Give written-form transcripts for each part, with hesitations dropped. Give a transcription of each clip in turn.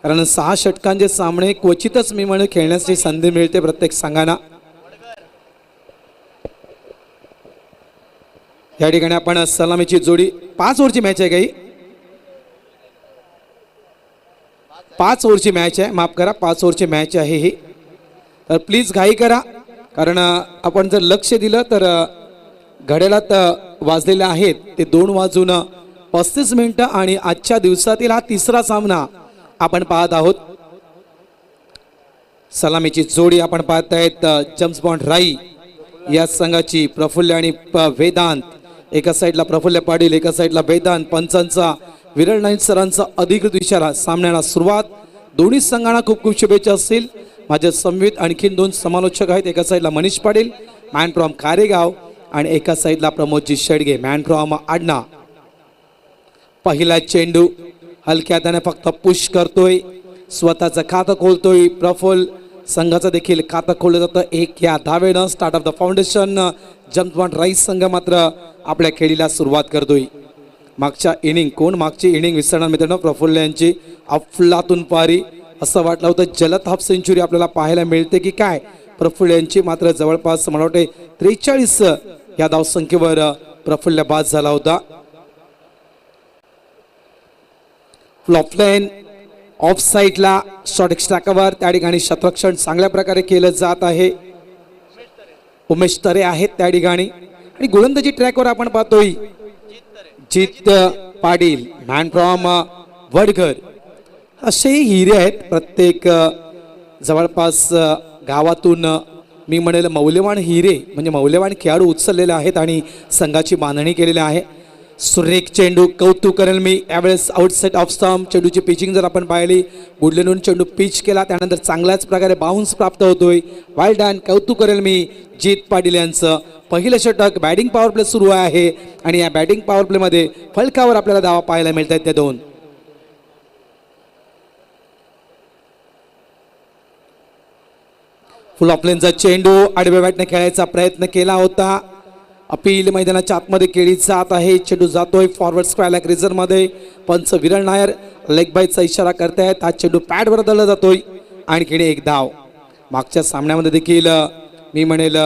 कारण 6 षटकांचे सामने क्वचितच मी म्हणेन खेळण्याची संधी मिळते प्रत्येक संघांना। या ठिकाणी आपण सलामीची जोडी 5 ओव्हरची मॅच आहे काही 5 ओव्हरची मॅच आहे, माफ करा 5 ओव्हरची मॅच आहे ही। तर प्लीज घाई करा, कारण आपण जर लक्ष दिलं तर घड्याळात वाजलेले आहेत ते 2:35 आणि आजच्या दिवसातील हा तिसरा सामना आपण पाहत आहोत। सलामीची जोडी आपण पाहत आहेत जेम्स बॉन्ड राई या संघाची प्रफुल्ल आणि वेदांत। एका साईडला प्रफुल्ल पाटील, एका साईडला वेदांत। पंचांचा विरल नाईक सरांचा अधिकृत इशारा, सामन्याला सुरुवात। दोन्ही संघांना खूप खूप शुभेच्छा असतील। माझे समवेत आणखीन 2 समालोचक आहेत, एका साईडला मनीष पाटील मॅन फ्रॉम कारेगाव आणि एका साईडला प्रमोदजी शेडगे मॅन फ्रॉम आडना। पहिला चेंडू हलक्या हाताने फक्त पुश करतोय, स्वतःचं खातं खोलतोय। प्रफुल्ल संघाचं देखील खातं खोललं जातं 1 या धावेनं। Start of the foundation James Bond राईस संघ मात्र आपल्या खेळीला सुरुवात करतोय। मागच्या इनिंग विसरणार मित्रांनो, प्रफुल्ल यांची अफलातून पारी। असं वाटलं होतं जलद हाफ सेंचुरी आपल्याला पाहायला मिळते की काय, प्रफुल्ल यांची मात्र जवळपास मला वाटते 43 या धावसंख्येवर प्रफुल्ल बाद झाला होता। फ्लॉप लाईन ऑफ साईडला शॉट एक्स्ट्रा कव्हर, त्या ठिकाणी शतरक्षण चांगल्या प्रकारे केलं जात आहे। उमेश तरे आहेत त्या ठिकाणी आणि गोलंदाजी ट्रॅकवर आपण पाहतोय जित पाटील मॅन फ्रॉम वडघर। असे हिरे आहेत प्रत्येक जवळपास गावातून मी म्हणेल मौल्यवान हिरे म्हणजे मौल्यवान खेळाडू उचललेले आहेत आणि संघाची बांधणी केलेली आहे। सुरेख चेंडू, कौतुक करेल मी यावेळेस आउटसाइड ऑफ स्टंप। चेंडूची पिचिंग जर आपण पाहिली, गुडलेनून चेंडू पिच केला त्यानंतर चांगल्याच प्रकारे बाउन्स प्राप्त होतोय। वाईल्ड डॅन, कौतुक करेल मी जित पाटील यांचं। पहिलं षटक बॅटिंग पॉवर प्ले सुरू आहे आणि या बॅटिंग पॉवर प्ले मध्ये फलकावर आपल्याला धावा पाहायला मिळत आहेत त्या 2। फुल ऑफ लेनचा चेंडू आडव्या बॅटने खेळायचा प्रयत्न केला होता, अपील मैदानाच्या आतमध्ये केली जात आहे। चेंडू जातोय फॉरवर्ड स्क्वेअर लेग रिझर्व मध्ये। पंच विरल नायर लेग बायचा इशारा करतायत। हा चेंडू पॅडवर धरला जातोय, आणखीन 1 धाव। मागच्या सामन्यामध्ये देखील मी म्हणेल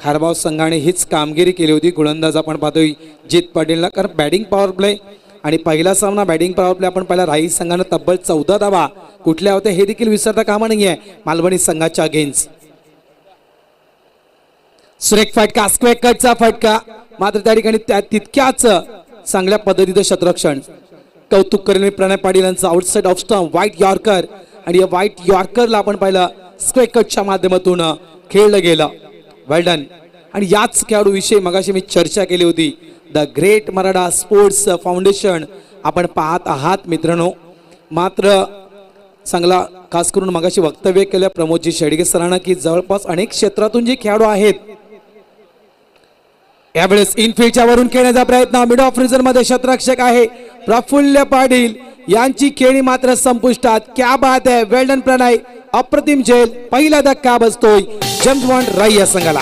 खारबाव संघाने हीच कामगिरी केली होती। गोलंदाज आपण पाहतोय जित पाटीलला, कारण बॅटिंग पॉवर प्ले आणि पहिला सामना बॅटिंग पॉवर प्ले आपण पाहिला राई संघानं तब्बल 14 धावा कुठल्या होत्या हे देखील विसरता कामा नाहीये मालवणी संघाच्या अगेन्स्ट। सुरेख फटका, स्क्वेअर कटचा फटका, मात्र त्या ठिकाणी तितक्याच चांगल्या पद्धतीचं शतरक्षण। कौतुक करेल प्रणय पाटील यांचं outside off stump white yorker आणि या व्हाईट यॉर्करला आपण पाहिलं स्क्वेअर कटच्या माध्यमातून खेळलं गेलं। वेल डन। आणि याच खेळाडूविषयी मगाशी मी चर्चा केली होती, the great Maratha sports foundation आपण पाहत आहात मित्रांनो। मात्र चांगला खास करून मगाशी वक्तव्य केलं प्रमोदजी शेडगे सरांना की जवळपास अनेक क्षेत्रातून जे खेळाडू आहेत यावेळेस इनफिल्डच्या वरून खेळण्याचा प्रयत्न। मिड ऑफ रिझर्व मध्ये शतरक्षक आहे प्रफुल्ल पाटील, यांची खेळी मात्र संपुष्टात। क्या बात है, वेल डन प्रणय, अप्रतिम झेल। पहिला धक्का बसतोय जेम्स बॉन्ड राई या संघाला।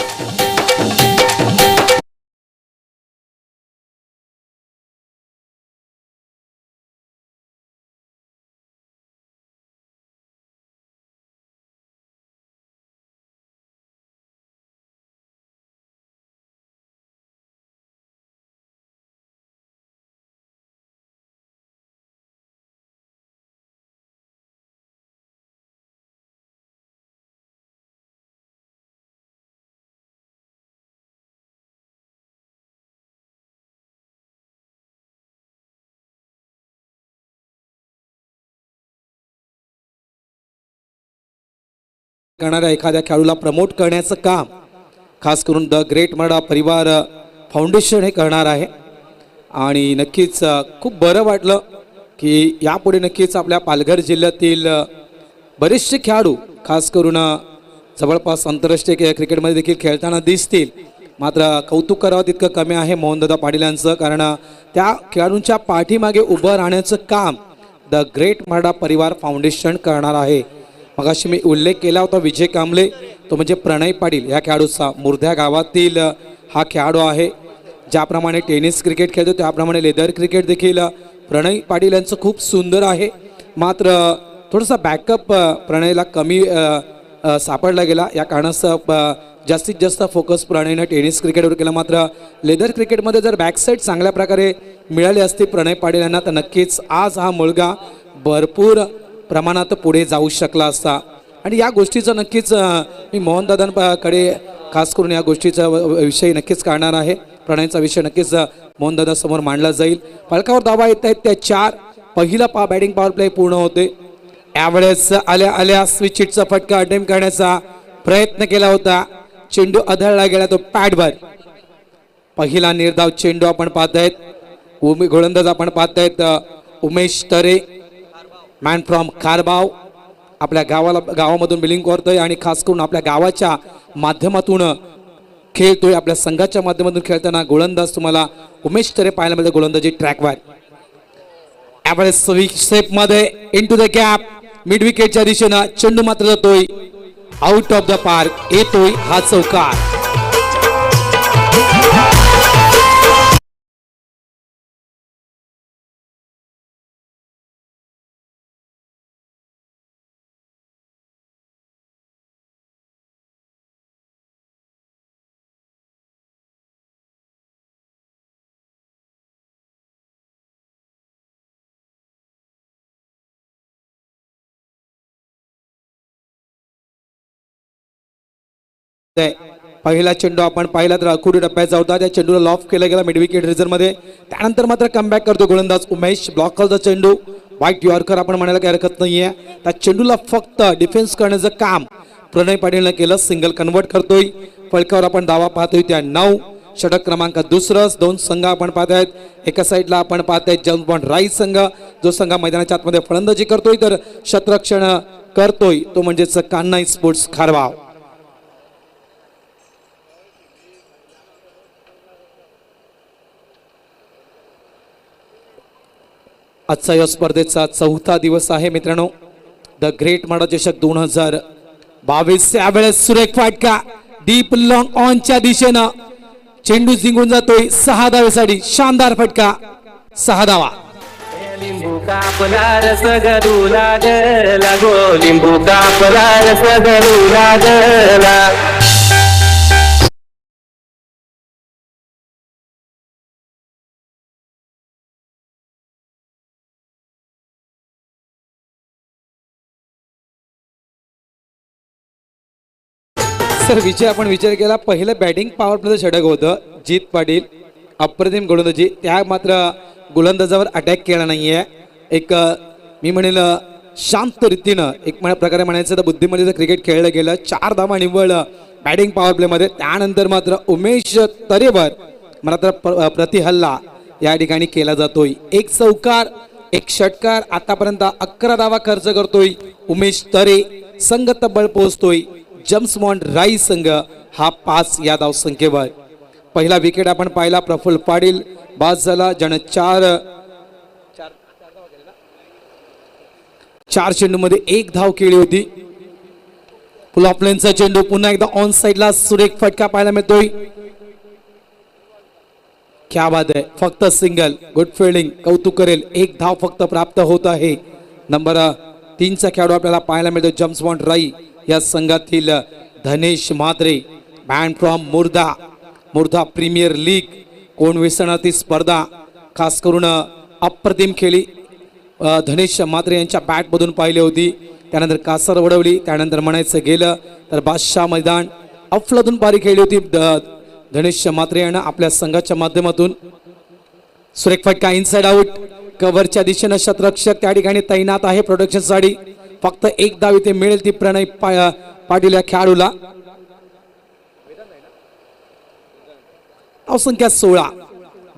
करणाऱ्या एखाद्या खेळाडूला प्रमोट करण्याचं काम खास करून द ग्रेट मराठा परिवार फाउंडेशन हे करणार आहे। आणि नक्कीच खूप बरं वाटलं की यापुढे नक्कीच आपल्या पालघर जिल्ह्यातील बरेचसे खेळाडू खास करून जवळपास आंतरराष्ट्रीय क्रिकेटमध्ये देखील खेळताना दिसतील। मात्र कौतुक करावं तितकं कमी आहे मोहनदादा पाटील यांचं, कारण त्या खेळाडूंच्या पाठीमागे उभं राहण्याचं काम द ग्रेट मराठा परिवार फाउंडेशन करणार आहे। मगाशी मी उल्लेख केला होता विजय कांबळे, तो म्हणजे प्रणय पाटील या खेळाडूचा। मुर्ध्या गावातील हा खेळाडू आहे। ज्याप्रमाणे टेनिस क्रिकेट खेळतो त्याप्रमाणे लेदर क्रिकेट देखील प्रणय पाटील यांचं खूप सुंदर आहे। मात्र थोडासा बॅकअप प्रणयला कमी सापडला गेला. या कारणास्तव जास्तीत जास्त फोकस प्रणयनं टेनिस क्रिकेटवर केला. मात्र लेदर क्रिकेटमध्ये जर बॅकसाईड चांगल्या प्रकारे मिळाली असती प्रणय पाटील यांना तर नक्कीच आज हा मुलगा भरपूर प्रमाणात पुढे जाऊ शकला असता. आणि या गोष्टीचं नक्कीच मी मोहनदादांकडे खास करून या गोष्टीचा विषय नक्कीच काढणार आहे. प्रणयचा विषय नक्कीच मोहनदादा समोर मांडला जाईल. फलकावर धावा येत आहेत त्या 4. पहिला बॅटिंग पॉवर प्ले पूर्ण होते. यावेळेस आल्या स्विच हिटचा फटका अटेम्प्ट करण्याचा प्रयत्न केला होता. चेंडू आदळला गेला तो पॅडवर. पहिला निर्धाव चेंडू आपण पाहतायत. गोलंदाज आपण पाहतायत उमेश तरे, मॅन फ्रॉम खारबाव. आपल्या गावामधून बिलिंग करतोय आणि खास करून आपल्या गावाच्या माध्यमातून खेळतोय. आपल्या संघाच्या माध्यमातून खेळताना गोलंदाज तुम्हाला उमेश तरे पाहायला मिळते गोलंदाजी ट्रॅकवर. यावेळेस स्वीप मध्ये इनटू द गॅप मिड विकेटच्या दिशेनं चेंडू मात्र जातोय आउट ऑफ द पार्क. येतोय हा चौकार. पहिला चेंडू आपण पाहिला तर अकुडी टप्प्याचा होता. त्या चेंडूला लॉफ केला गेला मिड विकेट रिझर्व मध्ये. त्यानंतर मात्र कमबॅक करतो गोलंदाज उमेश. ब्लॉक करतो चेंडू. व्हाईट यॉर्कर आपण म्हणायला काही हरकत नाहीये. त्या चेंडूला फक्त डिफेन्स करण्याचं काम प्रणय पाटीलनं केलं. सिंगल कन्वर्ट करतोय. फलकावर आपण धावा पाहतोय त्या 9. षटक क्रमांक 2. 2 संघ आपण पाहतायत. एका साईडला आपण पाहतायत जेम्स बॉन्ड राई संघ, जो संघ मैदानाच्या आतमध्ये फलंदाजी करतोय, तर क्षेत्ररक्षण करतोय तो म्हणजेच कान्हाई स्पोर्ट्स खारबाव. आजचा या स्पर्धेचा 4था दिवस आहे मित्रांनो. द ग्रेट माडा चषक 2022. यावेळेस सुरेख फटका डीप लॉंग ऑनच्या दिशेनं चेंडू जिंकून जातोय 6 धावेसाठी. शानदार फटका 6 धावा. लिंबू कापला रस गरू लागला गो, लिंबू कापला रस गरू लागला. सर विजय आपण विचार केला पहिलं बॅटिंग पॉवर प्लेचं षटक होतं. जीत पाटील अप्रतिम गोलंदाजी. त्या मात्र गोलंदाजावर अटॅक केला नाहीये. एक मी म्हणेल शांत रीतीनं एक प्रकारे म्हणायचं तर बुद्धिमत्तेचं क्रिकेट खेळलं गेलं. 4 धावा निव्वळ बॅटिंग पॉवर प्लेमध्ये. त्यानंतर मात्र उमेश तरेवर मात्र प्रतिहल्ला या ठिकाणी केला जातोय. एक चौकार, एक षटकार. आतापर्यंत 11 धावा खर्च करतोय उमेश तरे. संघ तब्बल पोहोचतोय जेम्स बॉन्ड राई संघ हा 5 या धाव संख्येवर. पहिला विकेट आपण पाहिला प्रफुल्ल पाटील बाद झाला. ज्यानं 4 चेंडूमध्ये 1 धाव केली होती. फुल ऑफ लेनचा चेंडू पुन्हा एकदा ऑन साइडला सुरेख फटका पाहायला मिळतोय. क्या बात आहे. फक्त सिंगल. Good fielding. कौतुक करेल. 1 धाव फक्त प्राप्त होत आहे. नंबर 3चा खेळाडू आपल्याला पाहायला मिळतो जेम्स बॉन्ड राई या संघातील Dhanesh Mhatre, man from Murdha premier league. कोण विसरणार ती स्पर्धा. खास करून अप्रतिम खेळी धनेश म्हात्रे यांच्या बॅटमधून पाहिली होती. त्यानंतर कासर वडवली. त्यानंतर म्हणायचं गेलं तर बादशाह मैदान अफलातून पारी खेळली होती धनेश म्हात्रे यांना आपल्या संघाच्या माध्यमातून. सुरेख फटका इनसाइड आउट. कव्हरच्या दिशेनं क्षेत्ररक्षक त्या ठिकाणी तैनात आहे प्रोटेक्शनसाठी. फक्त 1 धाव इथे मिळेल ती प्रणय पाटील या खेळाडूला. धावसंख्या 16.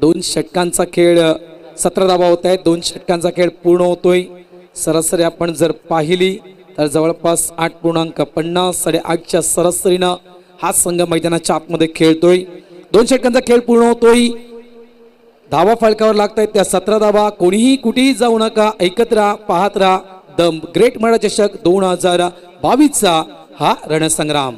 2 षटकांचा खेळ 17 धावा होत आहेत. 2 षटकांचा खेळ पूर्ण होतोय. सरासरी आपण जर पाहिली तर जवळपास 8.50 8.5च्या सरासरीनं हा संघ मैदानाच्या आतमध्ये खेळतोय. 2 षटकांचा खेळ पूर्ण होतोय. धावा फलकावर लागतायत त्या 17 धावा. कोणीही कुठेही जाऊ नका. एकत्र पाहत राहा द ग्रेट माडा चषक 2022चा हा रणसंग्राम.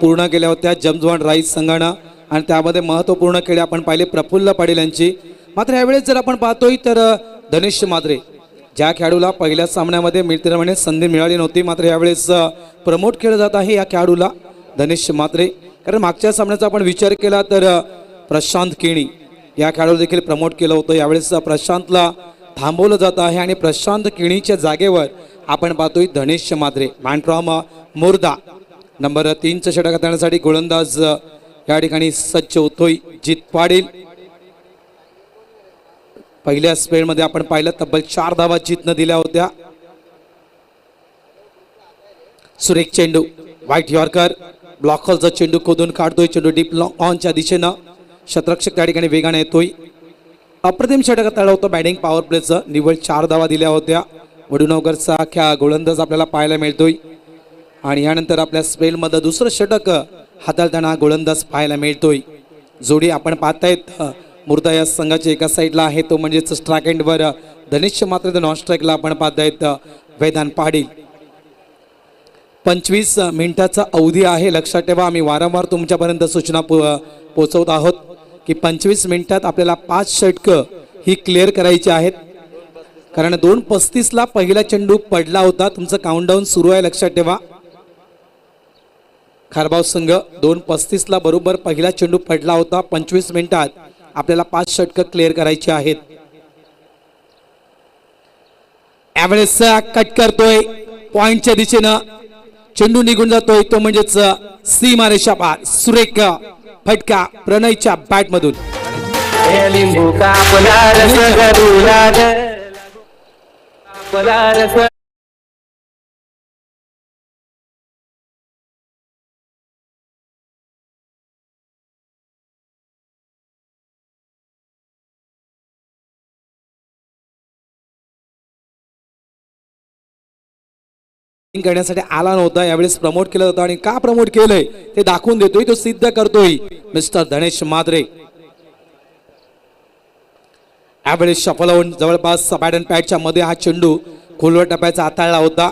पूर्ण केल्या होत्या जम्सबॉन्ड राईस संघानं आणि त्यामध्ये महत्त्वपूर्ण खेळी आपण पाहिले प्रफुल्ल पाटील यांची. मात्र यावेळेस जर आपण पाहतोय तर धनेश मात्रे ज्या खेळाडूला पहिल्या सामन्यामध्ये मिळते संधी मिळाली नव्हती, मात्र यावेळेस प्रमोट केलं जात आहे या खेळाडूला धनेश मात्रे. कारण मागच्या सामन्याचा आपण विचार केला तर प्रशांत केणी या खेळाडूला देखील प्रमोट केलं होतं. यावेळेस प्रशांतला थांबवलं जात आहे आणि प्रशांत केणीच्या जागेवर आपण पाहतोय धनेश मात्रे. मॅनफ्रॉम मोर्दा नंबर 3चं षटक हाताळण्यासाठी गोलंदाज या ठिकाणी सज्ज होतोय जित पाटील. पहिल्या स्पेलमध्ये आपण पाहिलं तब्बल 4 धावा जितनं दिल्या होत्या. सुरेख चेंडू व्हाईट यॉर्कर ब्लॉकरचा चेंडू खोदून काढतोय. चेंडू डीप ऑनच्या दिशेनं शतरक्षक त्या ठिकाणी वेगाने येतोय. अप्रतिम षटक हाताळलं होतं बॅटिंग पॉवर प्लेचं. निव्वळ 4 धावा दिल्या होत्या. वडुनवकरचा गोलंदाज आपल्याला पाहायला मिळतोय आणि यानंतर आपल्या स्पेलमध्ये दुसरं षटक हाताळताना गोलंदाज पाहायला मिळतोय. जोडी आपण पाहतायत मुर्दा या संघाच्या एका साईडला आहे तो म्हणजेच स्ट्राईक एंडवर धनेश मात्र नॉन स्ट्राईकला आपण पाहतायत वेदांत पाटील. 25 मिनिटाचा अवधी आहे. लक्षात ठेवा, आम्ही वारंवार तुमच्यापर्यंत सूचना पोहोचवत आहोत की 25 मिनिटात आपल्याला 5 षटकं ही क्लिअर करायची आहेत. कारण 2:35ला पहिला चेंडू पडला होता. तुमचं काउंटडाऊन सुरू आहे, लक्षात ठेवा. खारबाव संघ 2:35ला बरोबर पहिला चेंडू पडला होता. 25 मिनिटात आपल्याला 5 षटकं क्लिअर करायची आहेत. यावेळेस कट करतोय पॉइंटच्या दिशेनं. चेंडू निघून जातोय तो म्हणजेच सीमारेषा पार. सुरेख फटका प्रणयच्या बॅट मधून. लिंबू कापला रस गडू लागला कापला रस करण्यासाठी आला नव्हता. यावेळेस प्रमोट केलं जातं आणि का प्रमोट केलंय ते दाखवून देतोय, तो सिद्ध करतोय मिस्टर धनेश मात्रे. यावेळेस शफल होऊन जवळपास बॅट अँड पॅडच्या मध्ये हा चेंडू खोलवर टप्प्याचा हाताळला होता.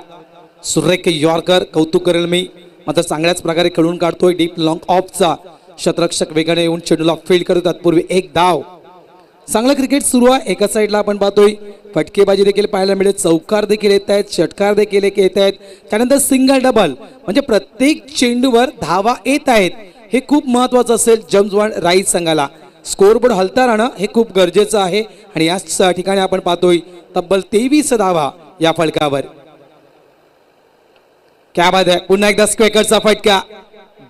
सुरेख यॉर्कर कौतुक करेल मी, मात्र चांगल्याच प्रकारे खेळून काढतोय. डीप लॉंग ऑफचा शतरक्षक वेगाने येऊन चेंडूला फील्ड करतो. तत्पूर्वी एक धाव. चांगलं क्रिकेट सुरू आहे. एका साईडला आपण पाहतोय फटकेबाजी देखील पाहायला मिळेल. चौकार देखील येत आहेत, षटकार देखील येत आहेत. त्यानंतर सिंगल डबल म्हणजे प्रत्येक चेंडूवर धावा येत आहेत. हे खूप महत्वाचं असेल जम्सबॉन्ड राईस संघाला. स्कोरबोर्ड हलता राहणं हे खूप गरजेचं आहे आणि याच ठिकाणी आपण पाहतोय तब्बल 23 धावा या फलकावर. क्या बात आहे. पुन्हा एकदा स्क्वेकरचा फटका.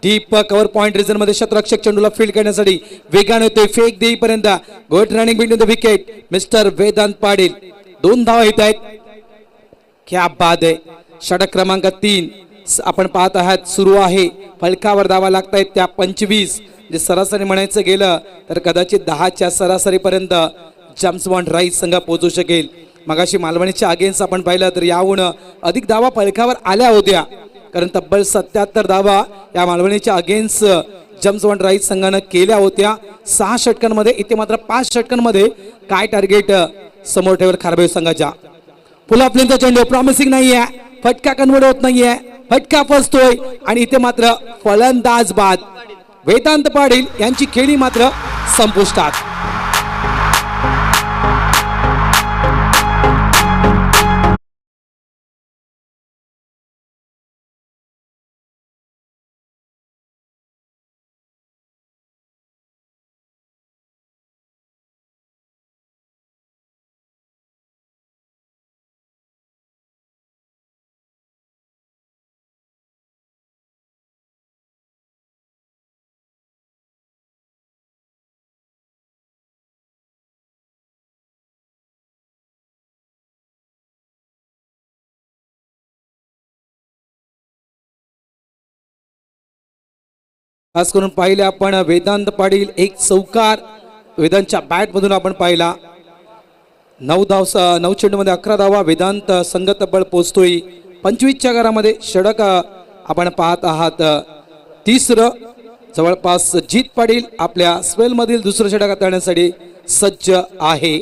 डीप कव्हर पॉइंट रिजन मध्ये शतरक्षक चेंडूला फील्ड करण्यासाठी वेगाने होतोय. फेक देईपर्यंत good running between the wicket Mister Vedant Patil. 2 धावा येत आहेत. क्या बात आहे. षटक क्रमांक 3 आपण पाहत आहात सुरू आहे. फलकावर धावा लागतायत त्या 25. जे सरासरी म्हणायचं गेलं तर कदाचित 10च्या सरासरीपर्यंत जम्सबॉन्ड राईस संघ पोहोचू शकेल. मगाशी मालवणीच्या अगेन्स्ट आपण पाहिलं तर याहून अधिक धावा फलकावर आल्या होत्या. कारण तब्बल 77 धावा या मालवणीच्या अगेन्स्ट जम्सबॉन्ड राईस संघानं केल्या होत्या 6 षटकांमध्ये. इथे मात्र 5 षटकांमध्ये काय टार्गेट समोर ठेवल खारबाव संघाच्या. पुल ऑफ चेंडू प्रॉमिसिंग नाहीये. फटका कन्वर्ट होत नाहीये. फटका फसतोय आणि इथे मात्र फलंदाज बाद. वेदांत पाटील यांची खेळी मात्र संपुष्टात. खास करून पाहिले आपण वेदांत पाटील एक चौकार वेदांतच्या बॅट मधून आपण पाहिला. 9 चेंडूमध्ये 11 धावा. वेदांत संघ तब्बल पोहोचतोय 25च्या घरामध्ये. षटक आपण पाहत आहात तिसरं. जवळपास जित पाटील आपल्या स्पेलमधील दुसरं षटक हाताळण्यासाठी सज्ज आहे.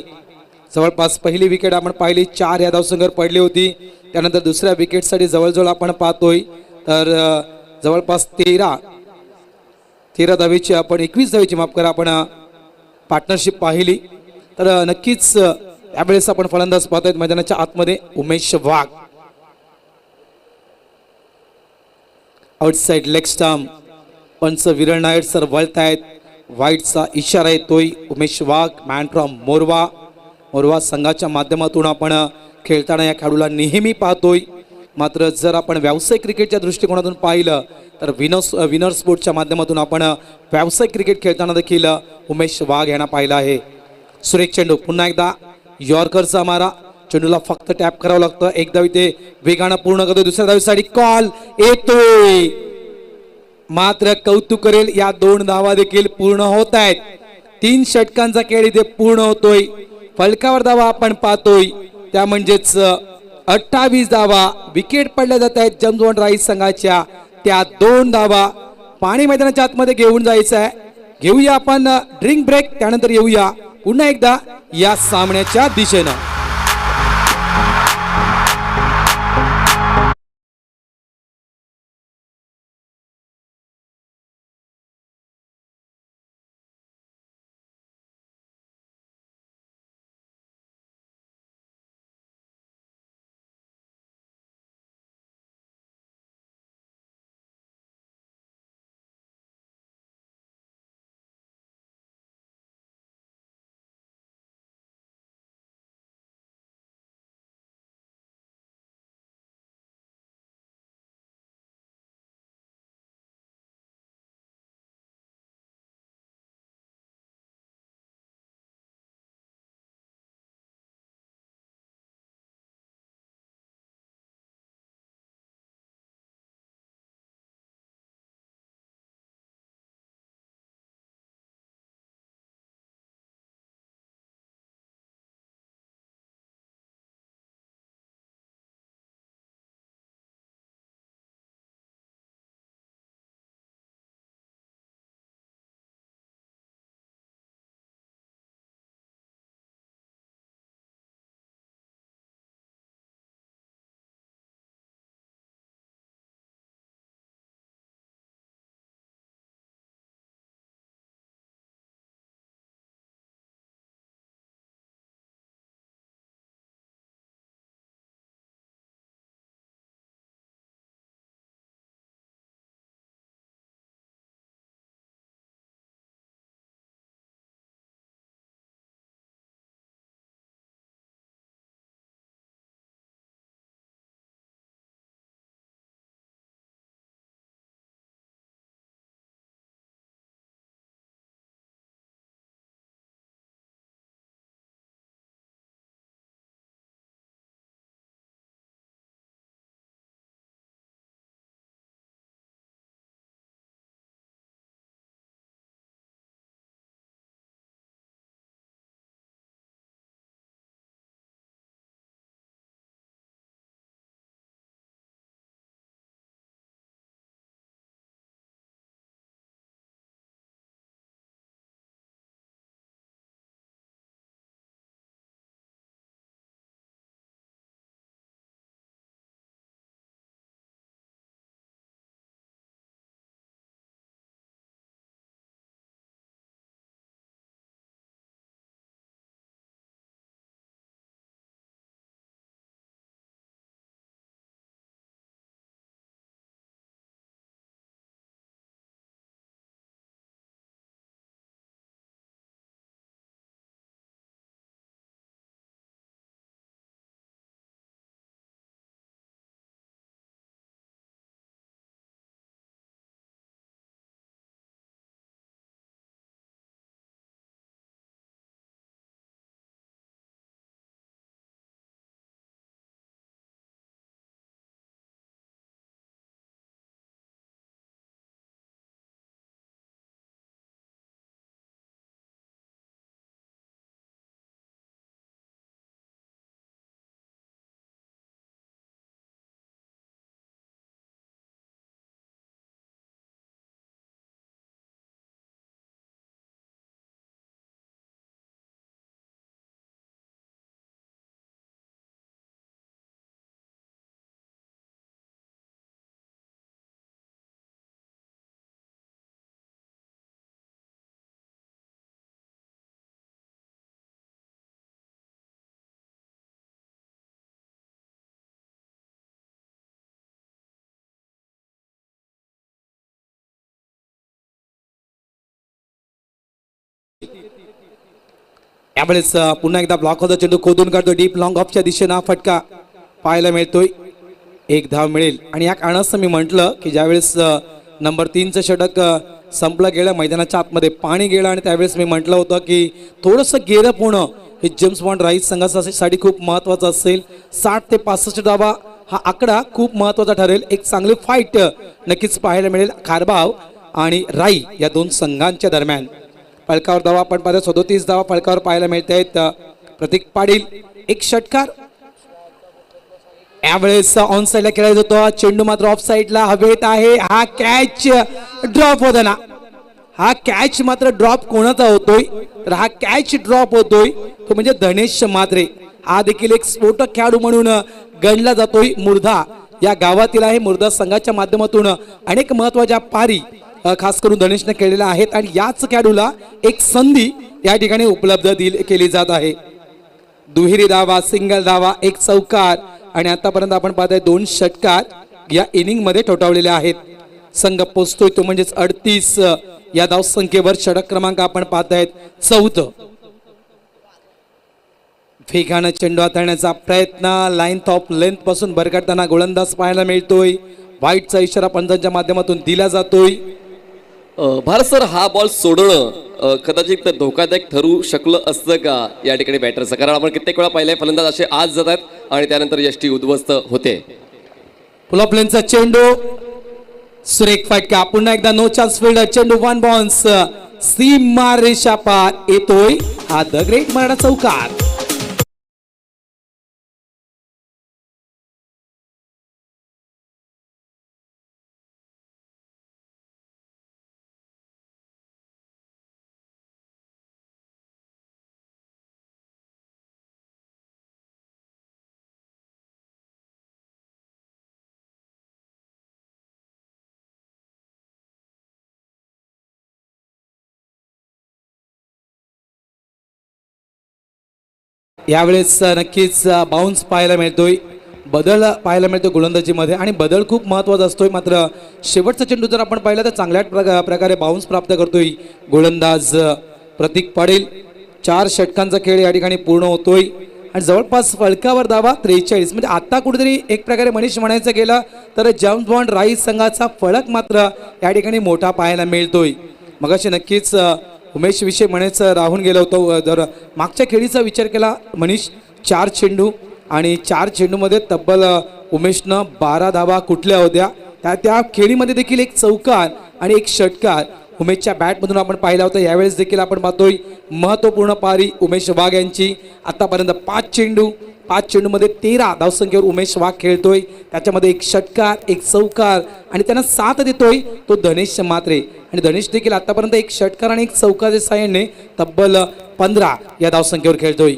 जवळपास पहिली विकेट आपण पाहिली 4 या धावसंघावर पडली होती. त्यानंतर दुसऱ्या विकेटसाठी जवळजवळ आपण पाहतोय तर जवळपास 13 13 धावेची आपण 21 धावेची माफ करा आपण पार्टनरशिप पाहिली. तर नक्कीच यावेळेस आपण फलंदाज पाहत आहेत मैदानाच्या आतमध्ये उमेश वाघ. आउटसाइड लेग स्टंप पंच विरळ नायर सर वळतायत. वाईटचा इशारा येतोय. उमेश वाघ मॅन फ्रॉम मोरवा. मोरवा संघाच्या माध्यमातून आपण खेळताना या खेळाडूला नेहमी पाहतोय. मात्र जर आपण व्यावसायिक क्रिकेटच्या दृष्टिकोनातून पाहिलं तर विनर स्पोर्टच्या माध्यमातून आपण व्यावसायिक क्रिकेट खेळताना देखील उमेश वाघ यांना पाहिलं आहे. सुरेख चेंडू पुन्हा एकदा यॉर्करचा मारा. चेंडूला फक्त टॅप करावं लागतं. एक धाव इथे वेगानं पूर्ण करतोय. दुसऱ्या धावीसाठी कॉल येतोय. मात्र कौतुक करेल या 2 धावा देखील पूर्ण होत आहेत. 3 षटकांचा खेळ इथे पूर्ण होतोय. फलकावर धावा आपण पाहतोय त्या म्हणजेच 28 धावा विकेट पडल्या जात आहेत जम्स बॉन्ड राईस संघाच्या. त्या 2 धावा पाणी मैदानाच्या आतमध्ये घेऊन जायचं आहे. घेऊया आपण ड्रिंक ब्रेक. त्यानंतर येऊया पुन्हा एकदा या सामन्याच्या दिशेनं. यावेळेस पुन्हा एकदा ब्लॉक होता चेंडू खोदून काढतो डीप लॉंग ऑफच्या दिशेनं हा फटका पाहायला मिळतोय. एक धाव मिळेल आणि या कारणास्तव मी म्हटलं की ज्यावेळेस नंबर 3चं षटक संपलं गेलं, मैदानाच्या आतमध्ये पाणी गेलं आणि त्यावेळेस मी म्हटलं होतं की थोडंसं गेरप होणं हे जेम्स बॉन्ड राईस संघासाठी खूप महत्त्वाचं असेल. 60 ते 65 धावा हा आकडा खूप महत्त्वाचा ठरेल. एक चांगली फाईट नक्कीच पाहायला मिळेल खारबाव आणि राई या दोन संघांच्या दरम्यान. फलकावर धावा आपण पाहतो 37 धावा फलकावर पाहायला मिळत आहेत. प्रतीक पाटील एक षटकार यावेळेस ऑन साईडला खेळला जातो. चेंडू मात्र ऑफ साईडला हवेत आहे. हा कॅच ड्रॉप होताना हा कॅच मात्र ड्रॉप कोणाचा होतोय तर हा कॅच ड्रॉप होतोय तो म्हणजे धनेश म्हात्रे. हा देखील एक स्फोटक खेळाडू म्हणून गणला जातोय. मुर्धा या गावातील आहे. मुर्धा संघाच्या माध्यमातून अनेक महत्वाच्या पारी खास करून धनेशने केलेल्या आहेत आणि याच खेळाडूला एक संधी या ठिकाणी उपलब्ध केली जात आहे. दुहेरी धावा, सिंगल धावा, एक चौकार आणि आतापर्यंत आपण पाहतोय 2 षटकार या इनिंग मध्ये ठोठावलेले आहेत. संघ पोचतोय तो म्हणजेच 38 या धाव संख्येवर. षटक क्रमांक आपण पाहतायत 4. वेगानं चेंडू हाताळण्याचा प्रयत्न लाईन ऑफ लेंथ पासून भरकटताना गोलंदाज पाहायला मिळतोय. व्हाईटचा इशारा पंचांच्या माध्यमातून दिला जातोय. भारत सर हा बॉल सोडणं कदाचित धोकादायक ठरू शकलं असतं का या ठिकाणी बॅटरचं, कारण आपण कित्येक वेळा पाहिलंय फलंदाज असे आज जातात आणि त्यानंतर यष्टी उद्ध्वस्त होते. पुल ऑफ लेनचा चेंडू सुरेख फटका. पुन्हा एकदा नो चान्स फील्ड. चेंडू 1 बाउन्स सीमा रेषा पार येतोय. हा द ग्रेट मराठा चौकार. यावेळेस नक्कीच बाउन्स पाहायला मिळतोय. बदल पाहायला मिळतो गोलंदाजीमध्ये आणि बदल खूप महत्त्वाचा असतोय. मात्र शेवटचा चेंडू जर आपण पाहिला तर चांगल्या प्रकारे बाउन्स प्राप्त करतोय गोलंदाज प्रतीक पाटील. 4 षटकांचा खेळ या ठिकाणी पूर्ण होतोय आणि जवळपास फलकावर धावा 43. म्हणजे आता कुठेतरी एक प्रकारे मनीष म्हणायचं गेलं तर जेम्स बॉन्ड राईस संघाचा फलक मात्र या ठिकाणी मोठा पाहायला मिळतोय. मगाशी नक्कीच उमेश विषय म्हणायचं राहून गेलं होतं. जर मागच्या खेळीचा विचार केला मनीष 4 चेंडू आणि 4 चेंडूमध्ये तब्बल उमेशनं 12 धावा कुठल्या होत्या. त्या खेळीमध्ये देखील एक चौकार आणि एक षटकार उमेशच्या बॅटमधून आपण पाहिला होता. यावेळेस देखील आपण पाहतोय महत्त्वपूर्ण पारी उमेश वाघ यांची. आतापर्यंत 5 चेंडूमध्ये 13 धावसंख्येवर उमेश वाघ खेळतोय. त्याच्यामध्ये एक षटकार, एक चौकार आणि त्यांना साथ देतोय तो धनेश म्हात्रे. आणि धनेश देखील आतापर्यंत एक षटकार आणि एक चौकाच्या साहाय्याने तब्बल 15 या धावसंख्येवर खेळतोय.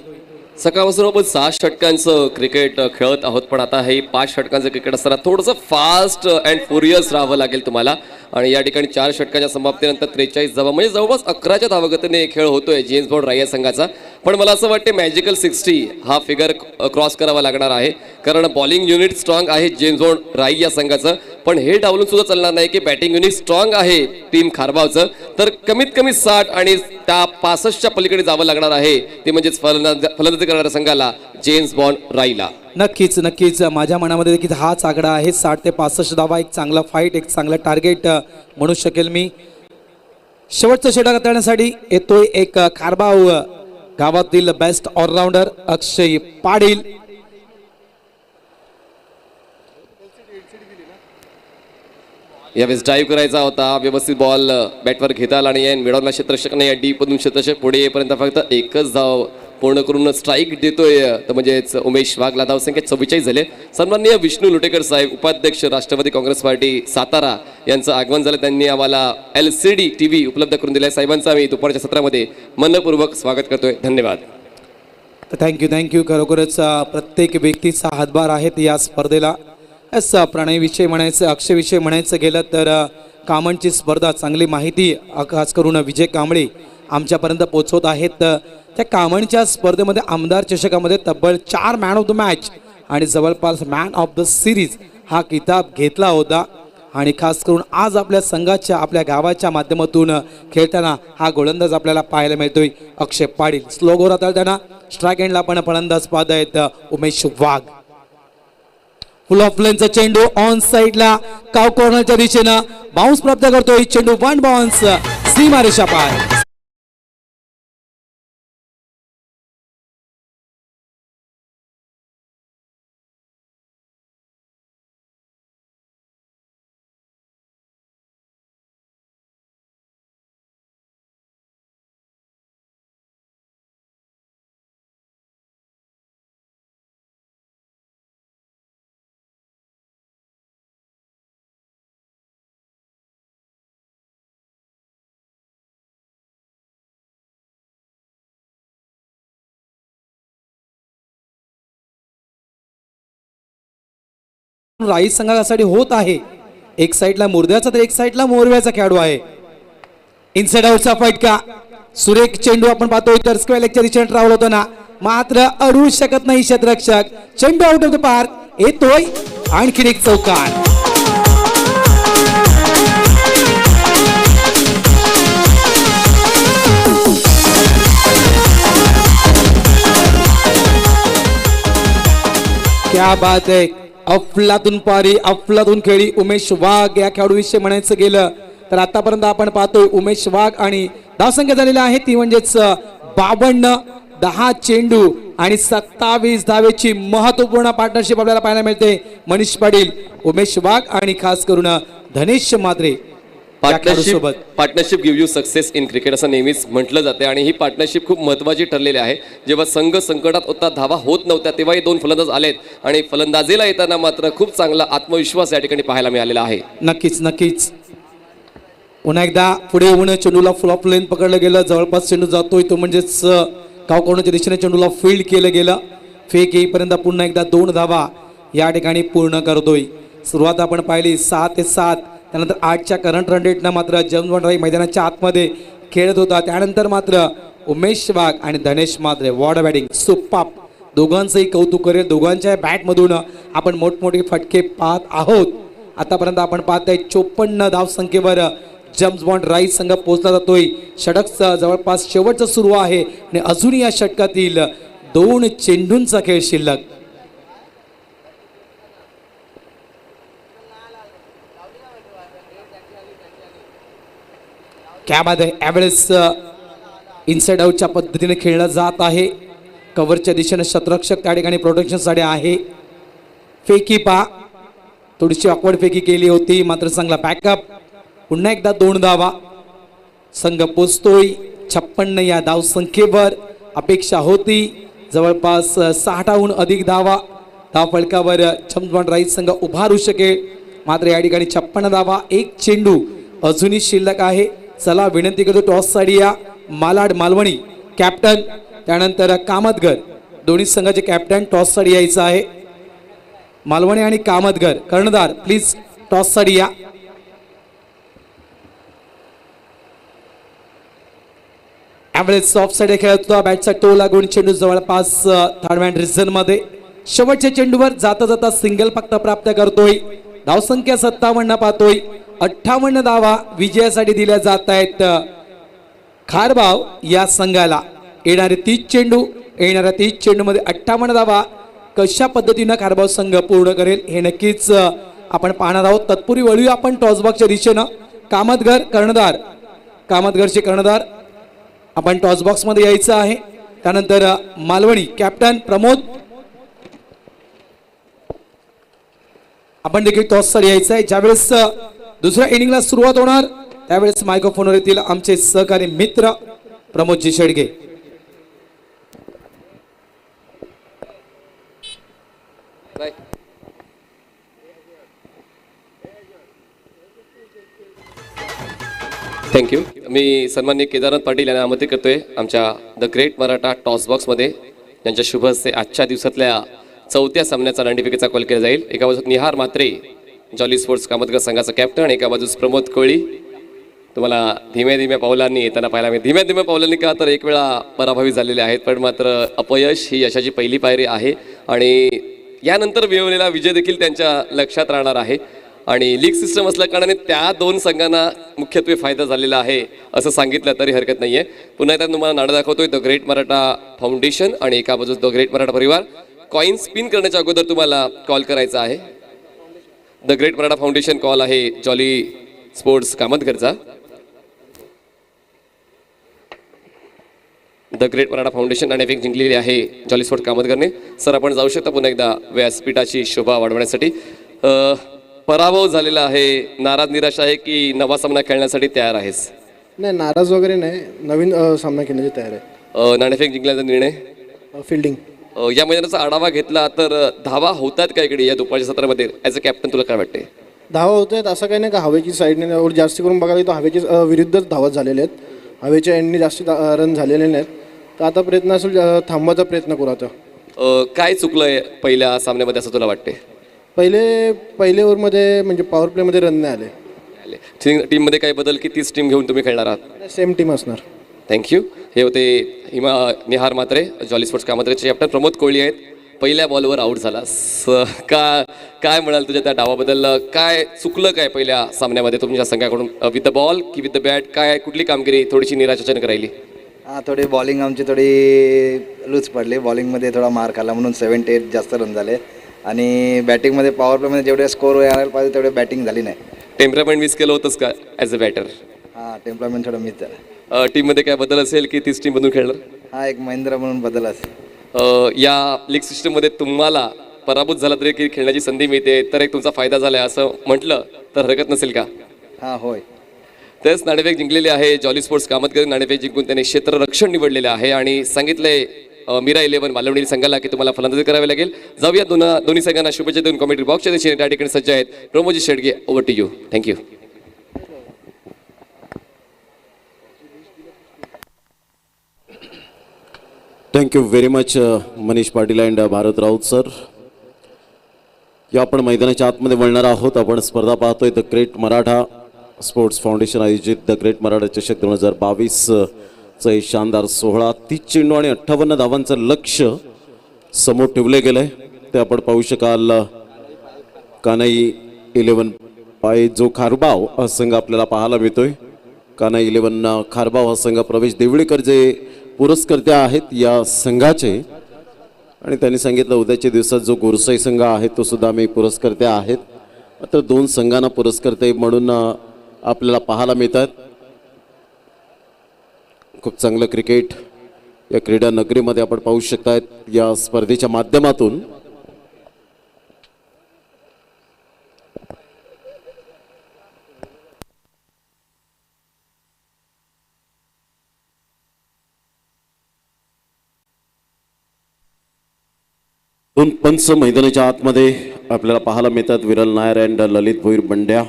सकाळपासून आपण 6 षटकांचं क्रिकेट खेळत आहोत, पण आता हे 5 षटकांचं क्रिकेट असताना थोडंसं फास्ट अँड फ्युरियस राहावं लागेल तुम्हाला. आणि या ठिकाणी 4 षटकाच्या समाप्तीनंतर 43 धावा म्हणजे जवळपास 11च्या धावगतीने खेळ होतोय जेम्स बॉन्ड राई संघाचा. पण मला असं वाटते मॅजिकल 60 हा फिगर क्रॉस करावा लागणार आहे, कारण बॉलिंग युनिट स्ट्रॉंग आहे जेम्स बॉन्ड राई या संघाचं. पण हे डावलून सुद्धा चालणार नाही की बॅटिंग युनिट स्ट्रॉंग आहे टीम खारबावचं. तर कमीत कमी 60 आणि त्या 65च्या पलीकडे जावं लागणार आहे, ते म्हणजेच फलंदाजी करणाऱ्या संघाला जेम्स बॉन्ड राईला. नक्कीच माझ्या मनामध्ये देखील हाच आकडा आहे. 60 ते 65 धावा, एक चांगला फाईट, एक चांगला टार्गेट म्हणू शकेल मी. शेवटचं षटक हाताळण्यासाठी येतोय एक खारबाव गावातील बेस्ट ऑलराऊंडर अक्षय पाटील. यावेळेस ड्राईव्ह करायचा होता, व्यवस्थित बॉल बॅटवर घेता आला नाही, मिळवला क्षेत्ररक्षक नाही. डीप मधून क्षेत्ररक्षक पुढे येईपर्यंत फक्त एकच धाव पूर्ण करून स्ट्राईक देतोय, तर म्हणजेच उमेश वाघला धावसंख्या 44 झाले. सन्माननीय विष्णू लुटेकर साहेब, उपाध्यक्ष राष्ट्रवादी काँग्रेस पार्टी सातारा यांचं आगमन झालं. त्यांनी आम्हाला LCD TV उपलब्ध करून दिलाय. साहेबांचं आम्ही दुपारच्या सत्रामध्ये मनपूर्वक स्वागत करतोय. धन्यवाद. थँक्यू. खरोखरच प्रत्येक व्यक्तीचा हातभार आहे या स्पर्धेला. प्रणयविषयी म्हणायचं, अक्षयविषयी म्हणायचं गेलं तर कामणची स्पर्धा, चांगली माहिती खास करून विजय कांबळे आमच्यापर्यंत पोहोचवत आहेत. त्या कामणच्या स्पर्धेमध्ये आमदार चषकामध्ये तब्बल 4 मॅन ऑफ द मॅच आणि जवळपास मॅन ऑफ द सिरीज हा किताब घेतला होता. आणि खास करून आज आपल्या संघाच्या आपल्या गावाच्या माध्यमातून खेळताना हा गोलंदाज आपल्याला पाहायला मिळतोय अक्षय पाटील. स्लो गोल हाताळताना स्ट्राईक एंडला पण फलंदाज पाहत आहेत उमेश वाघ. फुल ऑफ लेनचा चेंडू ऑन साइडला काव कॉर्नरच्या दिशेनं बाउन्स प्राप्त करतोय. चेंडू वन बाउन्स सीमारेषा पार. राईस संघासाठी होत आहे. एक साइडला मुर्द्याचा तर एक साइडला मोरव्याचा खेळाडू आहे. इनसाइड आउटचा फटका सुरेख चेंडू आपण पाहतोय तर स्क्वेअर लेगच्या दिशेने ट्रॅव्हल होताना मात्र अडवू शकत नाही क्षेत्ररक्षक. चेंडू आउट ऑफ द पार्क येतोय आणखीन एक चौकार. क्या बात है. अफलातून पारी अफलातून खेळी उमेश वाघ या खेळाडूविषयी म्हणायचं गेलं तर आतापर्यंत आपण पाहतोय उमेश वाघ आणि धावसंख्या झालेली आहे ती म्हणजेच 52. 10 चेंडू आणि 27 धावेची महत्वपूर्ण पार्टनरशिप आपल्याला पाहायला मिळते. मनीष पाटील, उमेश वाघ आणि खास करून Dhanesh Mhatre partnership give you success in cricket असं नेहमीच म्हटलं जाते आणि ही पार्टनरशिप खूप महत्त्वाची ठरलेली आहे. जेव्हा संघ संकटात होता, धावा होत नव्हत्या, तेव्हाही 2 फलंदाज आलेत आणि फलंदाजीला येताना मात्र खूप चांगला आत्मविश्वास या ठिकाणी पाहायला मिळालेला आहे. नक्कीच नक्कीच. पुन्हा एकदा पुढे येऊन चेंडूला फुल ऑफ लेन पकडलं गेलं. जवळपास चेंडू जातोय तो म्हणजेच काव कॉर्नरच्या दिशेने चेंडूला फील्ड केलं गेलं. फेक येईपर्यंत पुन्हा एकदा 2 धावा या ठिकाणी पूर्ण करतोय. सुरुवात आपण पाहिली 6 ते 7. त्यानंतर 8च्या करंट रन रेटनं मात्र जेम्स बॉन्ड राई मैदानाच्या आतमध्ये खेळत होता. त्यानंतर मात्र उमेश वाघ आणि धनेश मात्रे वॉर्ड बॅटिंग सुपर. दोघांचंही कौतुक करेल. दोघांच्या बॅटमधून आपण मोठमोठे फटके पाहत आहोत. आतापर्यंत आपण पाहताय 54 धावसंख्येवर जेम्स बॉन्ड राईस संघ पोहोचला जातोय. षटक जवळपास शेवटचं सुरू आहे आणि अजूनही या षटकातील 2 चेंडूंचा खेळ शिल्लक. क्या बात आहे. ॲव्हरेज इनसाइड आउटच्या पद्धतीने खेळलं जात आहे. कव्हरच्या दिशेने क्षेत्ररक्षक त्या ठिकाणी प्रोटेक्शनसाठी आहे. फेकी पा थोडीशी ऑकवर्ड फेकी केली होती मात्र चांगला बॅकअप. पुन्हा एकदा 2 धावा संघ पोचतोय 56 या धावसंख्येवर. अपेक्षा होती जवळपास 60हून अधिक धावा. धाव फलकावर जेम्स बॉन्ड राईस संघ उभारू शकेल मात्र या ठिकाणी 56 धावा. 1 चेंडू अजूनही शिल्लक आहे. चला विनंती करतो टॉससाठी या मालाड मालवणी कॅप्टन त्यानंतर कामतगर दोन्ही संघाचे कॅप्टन टॉससाठी यायचं आहे. मालवणी आणि कामतगर कर्णधार प्लीज टॉससाठी या. ॲव्हरेज ऑफ साइड खेळत होता. बॅटचा टो लागून चेंडू जवळपास थर्ड मॅन रिझन मध्ये. शेवटच्या चेंडूवर जाता जाता सिंगल फक्त प्राप्त करतोय. धावसंख्या 57 पाहतोय. 58 धावा विजयासाठी दिल्या जात आहेत खारबाव या संघाला. येणारे 30 चेंडू येणाऱ्या 30 चेंडूमध्ये 58 धावा कशा पद्धतीनं खारबाव संघ पूर्ण करेल हे नक्कीच आपण पाहणार आहोत. तत्पूर्वी वळूया आपण टॉसबॉक्सच्या दिशेनं. कामतगर कर्णधार, कामतगरचे कर्णधार आपण टॉसबॉक्समध्ये यायचं आहे. त्यानंतर मालवणी कॅप्टन प्रमोद आपण देखील टॉससाठी यायचं आहे. ज्यावेळेस दुसऱ्या इनिंगला सुरुवात होणार त्यावेळेस मायक्रोफोनवर येतील आमचे सहकारी मित्र प्रमोदजी शेडगे. थँक्यू. मी सन्माननीय केदारनाथ पाटील यांना आमंत्रित करतोय आमच्या द ग्रेट मराठा टॉसबॉक्समध्ये, ज्यांच्या शुभ हस्ते आजच्या दिवसातल्या 4थ्या सामन्याचा नाणेफेकीचा कॉल केला जाईल. एका बाजूस निहार मात्रे जॉली स्पोर्ट्स कामतगर संघाचा कॅप्टन, एका बाजूस प्रमोद कोळी. तुम्हाला धीम्या धीम्या पावलांनी येताना पाहायला मिळेल. धीम्या धीम्या पावलांनी का तर एक वेळा पराभवी झालेले आहेत, पण मात्र अपयश ही यशाची पहिली पायरी आहे आणि यानंतर मिळवलेला विजय देखील त्यांच्या लक्षात राहणार आहे. आणि लीग सिस्टम असल्या कारणाने त्या दोन संघांना मुख्यत्वे फायदा झालेला आहे असं सांगितलं तरी हरकत नाहीये. पुन्हा एकदा तुम्हाला नाणं दाखवतोय द ग्रेट मराठा फाउंडेशन आणि एका बाजूस द ग्रेट मराठा परिवार. कॉइन स्पिन करण्याच्या अगोदर तुम्हाला कॉल करायचा आहे. The great Maratha foundation call आहे जॉली स्पोर्ट्स कामतकरचा. द ग्रेट मराठा फाउंडेशन नाणेफेक जिंकलेली आहे जॉली स्पोर्ट्स कामतकरने. सर आपण जाऊ शकता पुन्हा एकदा व्यासपीठाची शोभा वाढवण्यासाठी. पराभव झालेला आहे, नाराज निराश आहे की नवा सामना खेळण्यासाठी तयार आहेस? नाही, नाराज वगैरे नाही, नवीन सामना खेळण्याची तयार आहे. नाणेफेक जिंकण्याचा निर्णय, फिल्डिंग. या मैदानाचा आढावा घेतला तर धावा होतात का इकडे या दुपारच्या सत्रामध्ये? ॲज अ कॅप्टन तुला काय वाटते? धावा होत आहेत असं काही नाही का, हवेची साईडने और जास्त करून बघायला तर हवेची विरुद्धच धावत झालेले आहेत. हवेच्या एंडनी जास्त रन झालेले नाहीत. तर आता प्रयत्न असेल थांबवायचा प्रयत्न करू आता. काय चुकलंय पहिल्या सामन्यामध्ये असं तुला वाटते? पहिले ओव्हरमध्ये म्हणजे पॉवर प्लेमध्ये रन नाही आले. टीममध्ये काय बदल की तीच टीम घेऊन तुम्ही खेळणार आहात? सेम टीम असणार. थँक्यू. हे होते निहार म्हात्रे, जॉली स्पोर्ट्स कामतरेचे कॅप्टन. प्रमोद कोळी आहेत. पहिल्या बॉलवर आऊट झालास, काय म्हणाल तुझ्या त्या डावाबद्दल? काय चुकलं काय पहिल्या सामन्यामध्ये तुमच्या संघाकडून? विथ द बॉल की विथ द बॅट? काय कुठली कामगिरी थोडीशी निराशाजनक राहिली? थोडी बॉलिंग आमची थोडी लूज पडली. बॉलिंगमध्ये थोडा मार खाल्ला म्हणून 78 जास्त रन झाले. आणि बॅटिंगमध्ये पॉवर प्लेमध्ये जेवढे स्कोर यायला पाहिजे तेवढे बॅटिंग झाली नाही. टेम्परामेंट मिस केलं होतंस का ॲज अ बॅटर? टेम्परामेंट थोडं मिस झालं. टीममध्ये काय बदल असेल की तीच टीम मधून खेळणार? एक महिंद्रा म्हणून बदल असेल. या लीग सिस्टममध्ये तुम्हाला पराभूत झाला तरी की खेळण्याची संधी मिळते, तर एक तुमचा फायदा झाला असं म्हटलं तर हरकत नसेल का? होय. तेच नाणेफेक जिंकलेले आहे जॉली स्पोर्ट्स कामतकर. नाणेफेक जिंकून त्यांनी क्षेत्ररक्षण निवडलेले आहे आणि सांगितलंय मीरा 11 मालवणी संघाला की तुम्हाला फलंदाजी करावी लागेल. जाऊया दोन्ही संघांना शुभेच्छा देऊन कॉमेंट्री बॉक्सच्या दिशेने त्या ठिकाणी सज्ज आहेत Pramodji Shedge. Over to you. Thank you. Thank you very much Manish Patil and Bharat Raut sir. या आपण मैदानाच्या आतमध्ये वळणार आहोत. आपण स्पर्धा पाहतोय the great Maratha sports foundation आयोजित द ग्रेट मराठा चषक 2022चा एक शानदार सोहळा. 30 चेंडू आणि 58 धावांचं लक्ष समोर ठेवले गेलंय ते आपण पाहू शकाल. कानाई 11 पाय जो खारबाव हा संघ आपल्याला पाहायला मिळतोय. कानाई 11 खारबाव हा संघ प्रवेश देवळीकर जे पुरस्कर्ते आहेत या संघाचे, आणि त्यांनी सांगितलं उद्याच्या दिवसात जो गोरसाई संघ आहे तो सुद्धा आम्ही पुरस्कर्ते आहेत. मात्र 2 संघांना पुरस्कर्ते म्हणून आपल्याला पाहायला मिळतात. खूप चांगलं क्रिकेट या क्रीडा नगरीमध्ये आपण पाहू शकतायत या स्पर्धेच्या माध्यमातून. दोन पंच मैदानाच्या आतमध्ये आपल्याला पाहायला मिळतात. विरल नायर अँड ललित भोईर बंड्या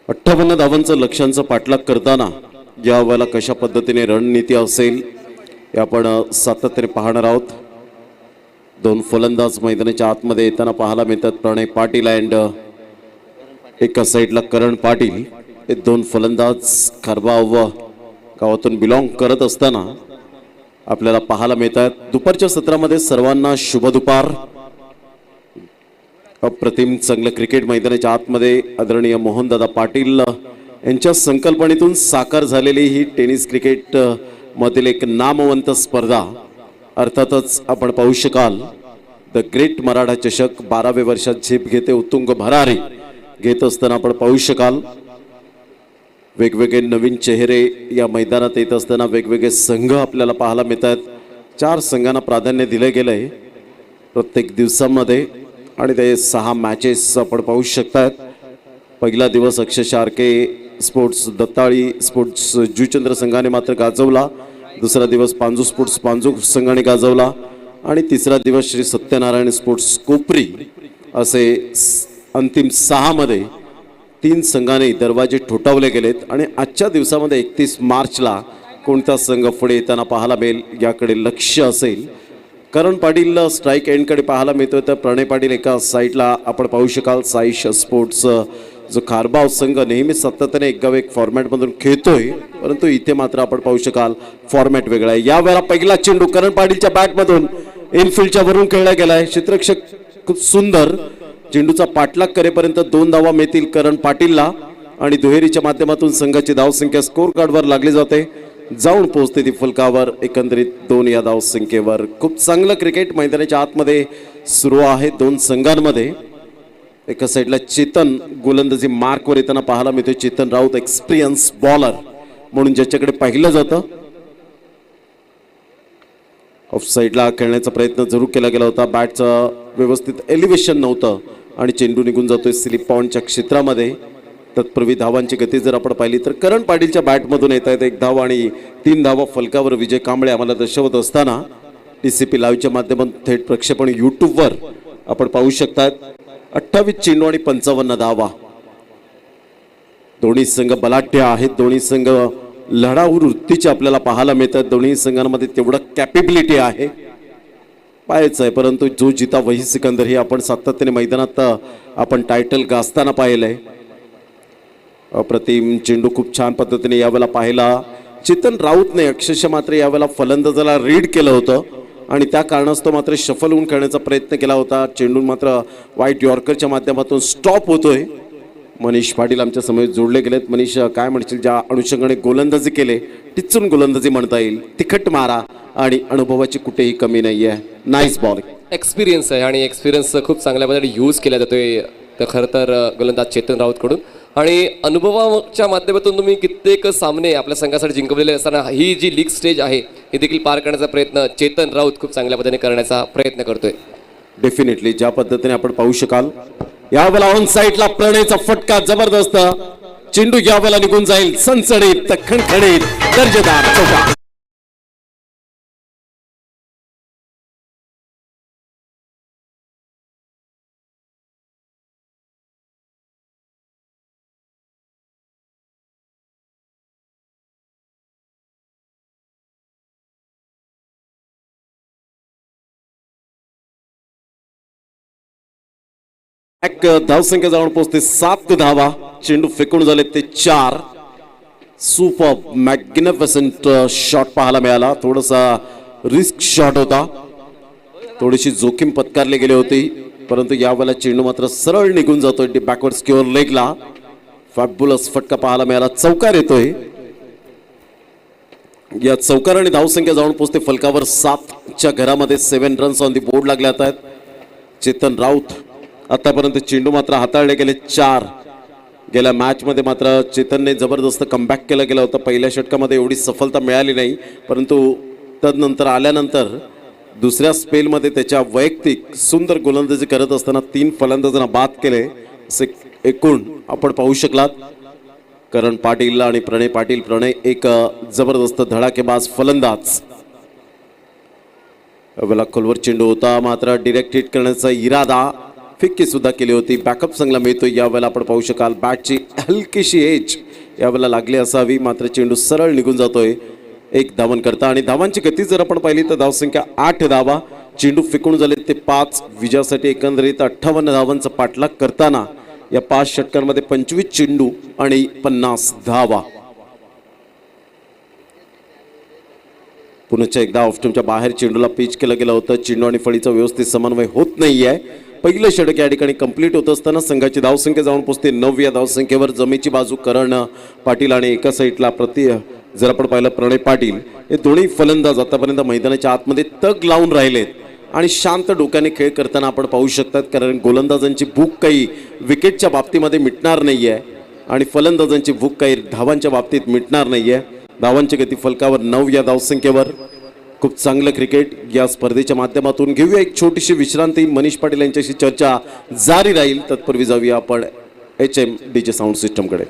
58 धावांचं लक्ष्यांचं पाठलाग करताना या वेळेला कशा पद्धतीने रणनीती असेल हे आपण सातत्याने पाहणार आहोत. 2 फलंदाज मैदानाच्या आतमध्ये येताना पाहायला मिळतात. प्रणय पाटील अँड एका साईडला करण पाटील हे 2 फलंदाज खारबाव गावातून बिलॉंग करत असताना आपल्याला पाहायला मिळतात. दुपारच्या सत्रामध्ये सर्वांना शुभ दुपार. अप्रतिम चांगलं क्रिकेट मैदानाच्या आतमध्ये आदरणीय मोहनदादा पाटील यांच्या संकल्पनेतून साकार झालेली ही टेनिस क्रिकेट मधील एक नामवंत स्पर्धा. अर्थातच आपण पाहू शकाल द ग्रेट मराठा चषक 12व्या वर्षात झेप घेते उत्तुंग भरारी घेत असताना आपण पाहू शकाल वेगवेगळे नवीन चेहरे या मैदानात येत असताना वेगवेगळे संघ आपल्याला पाहायला मिळतात. 4 संघांना प्राधान्य दिले गेलंय प्रत्येक दिवसामध्ये आणि ते 6 मॅचेस आपण पाहू शकतात. पहिला दिवस अक्षरशः आरके स्पोर्ट्स दत्ताळी स्पोर्ट्स जुचंद्र संघाने मात्र गाजवला. दुसरा दिवस पांजू स्पोर्ट्स पांजू संघाने गाजवला आणि तिसरा दिवस श्री सत्यनारायण स्पोर्ट्स कोपरी असे अंतिम 6 मध्ये 3 संघाने दरवाजे ठोठावले गेलेत. आणि आजच्या दिवसामध्ये 31 मार्चला कोणता संघ पुढे येताना पाहायला मिळेल याकडे लक्ष असेल. करण पाटील स्ट्राईक एंडकडे पाहायला मिळतोय तर प्रणय पाटील एका साईडला आपण पाहू शकाल. साईश स्पोर्ट्स जो खारबाव संघ नेहमी सातत्याने एक गाव एक फॉर्मॅटमधून खेळतोय, परंतु इथे मात्र आपण पाहू शकाल फॉर्मॅट वेगळा आहे. यावेळेला पहिला चेंडू करण पाटीलच्या बॅटमधून इनफिल्डच्या वरून खेळला गेलाय. क्षेत्ररक्षक खूप सुंदर चेंडूचा पाठलाग करेपर्यंत 2 धावा मिळतील करण पाटीलला आणि दुहेरीच्या माध्यमातून संघाची धावसंख्या स्कोर कार्डवर लागली जाते, जाऊन पोहोचते ती फलकावर एकंदरीत 2 या धावसंख्येवर. खूप चांगलं क्रिकेट मैदानाच्या आतमध्ये सुरू आहे दोन संघांमध्ये. एका साईडला चेतन गोलंदाजी मार्कवर येताना पाहायला मिळतोय. चेतन राऊत एक्सपिरियन्स बॉलर म्हणून ज्याच्याकडे पाहिलं जातं. ऑफ साईडला खेळण्याचा प्रयत्न जरूर केला गेला होता. बॅटचं व्यवस्थित एलिव्हेशन नव्हतं आणि चेंडू निघून जातोय स्लिप पॉइंटच्या क्षेत्रामध्ये. तत्पूर्वी धावांची गती जर आपण पाहिली तर करण पाटीलच्या बॅटमधून येत आहेत 1 धाव आणि 3 धावा फलकावर विजय कांबळे आम्हाला दर्शवत असताना TCP लाईव्हच्या माध्यमातून थेट प्रक्षेपण यूट्यूबवर आपण पाहू शकतात. 28 चेंडू आणि 55 धावा. दोन्ही संघ बलाढ्य आहेत. दोन्ही संघ लढाऊ वृत्तीचे आपल्याला पाहायला मिळतात. दोन्ही संघांमध्ये तेवढं कॅपेबिलिटी आहे पाहायचं आहे. परंतु जो जिता वही सिकंदर हे आपण सातत्याने मैदानात आपण टायटल गाजताना पाहिलंय. अप्रतिम चेंडू खूप छान पद्धतीने यावेळेला पाहिला. चेतन राऊतने अक्षरशः मात्र यावेळेला फलंदाजाला रीड केलं होतं आणि त्या कारणास्तव मात्र शफल होऊन खेळण्याचा प्रयत्न केला होता. चेंडू मात्र वाईट यॉर्करच्या माध्यमातून स्टॉप होतोय. मनीष पाटील आमच्या समोर जोडले गेलेत. मनीष, काय म्हणशील ज्या अनुषंगाने गोलंदाजी केले, टिचून गोलंदाजी म्हणता येईल, तिखट मारा आणि अनुभवाची कुठेही कमी नाही आहे. Nice bowling. एक्सपिरियन्स आहे आणि एक्सपिरियन्स खूप चांगल्या पद्धतीने यूज केला जातोय तर खरं तर गोलंदाज चेतन राऊतकडून. आणि अनुभवाच्या माध्यमातून तुम्ही कित्येक सामने आपल्या संघासाठी जिंकवलेले असताना ही जी लीग स्टेज आहे ही देखील पार करण्याचा प्रयत्न चेतन राऊत खूप चांगल्या पद्धतीने करण्याचा प्रयत्न करतोय. डेफिनेटली ज्या पद्धतीने आपण पाहू शकाल यावेळेला ऑन साईडला प्रणयचा फटका जबरदस्त. चेंडू यावेळेला निघून जाईल सनसडीत खणखणीत दर्जेदार चौका. एक धावसंख्या जाऊन पोहोचते 7 धावा. चेंडू फेकून झाले ते 4. सुपर मॅग्निफिसंट शॉट पाहायला मिळाला. थोडासा रिस्क शॉट होता, थोडीशी जोखीम पत्कारली गेली होती, परंतु यावेळेला चेंडू मात्र सरळ निघून जातोय बॅकवर्ड स्क्युअर लेगला. फॅब्युलस फटका पाहायला मिळाला. चौकार येतोय. या चौकाराने धावसंख्या जाऊन पोहोचते फलकावर 7च्या घरामध्ये 7 रन्स ऑन दी बोर्ड लागले आहेत. चेतन राऊत आतापर्यंत चेंडू मात्र हाताळले गेले 4. गेल्या मॅचमध्ये मात्र चेतनने जबरदस्त कमबॅक केला गेला होता. पहिल्या षटकामध्ये एवढी सफलता मिळाली नाही, परंतु तदनंतर आल्यानंतर दुसऱ्या स्पेलमध्ये त्याच्या वैयक्तिक सुंदर गोलंदाजी करत असताना 3 फलंदाजांना बाद केले असे एकूण आपण पाहू शकलात. करण पाटील आणि प्रणय पाटील. प्रणय एक जबरदस्त धडाकेबाज फलंदाज. यावेळेला खोलवर चेंडू होता, मात्र डिरेक्ट हिट करण्याचा इरादा फिक्की सुद्धा केली होती. बॅकअप चांगला मिळतोय. यावेळेला आपण पाहू शकाल बॅटची हलकीशी एज यावेळेला लागली असावी, मात्र चेंडू सरळ निघून जातोय 1 धावन करता. आणि धावांची गती जर आपण पाहिली तर धावसंख्या 8 धावा. चेंडू फेकून झाले ते 5. विजयासाठी एकंदरीत 58 धावांचा पाठलाग करताना या 5 षटकांमध्ये 25 चेंडू आणि 50 धावा. पुन्हा एकदा ऑफस्टमच्या बाहेर चेंडूला पिच केलं गेलं होतं. चेंडू आणि फळीचा व्यवस्थित समन्वय होत नाहीये. पहिलं षटक या ठिकाणी कंप्लीट होत असताना संघाची धावसंख्या जाऊन पोहोचते 9 या धावसंख्येवर. जमेची बाजू करण पाटील आणि एका साईडला जर आपण पाहिलं प्रणय पाटील, हे दोन्ही फलंदाज आतापर्यंत मैदानाच्या आतमध्ये तग लावून राहिलेत आणि शांत डोक्याने खेळ करताना आपण पाहू शकतात. कारण गोलंदाजांची भूक काही विकेटच्या बाबतीमध्ये मिटणार नाहीये आणि फलंदाजांची भूक काही धावांच्या बाबतीत मिटणार नाहीये. धावांची गती फलकावर 9 या धावसंख्येवर. खूप चांगलं क्रिकेट या स्पर्धेच्या माध्यमातून. घेऊया एक छोटीशी विश्रांती. मनीष पाटील यांच्याशी चर्चा जारी राहील. तत्पूर्वी जाऊया आपण HM DJ साऊंड सिस्टमकडे.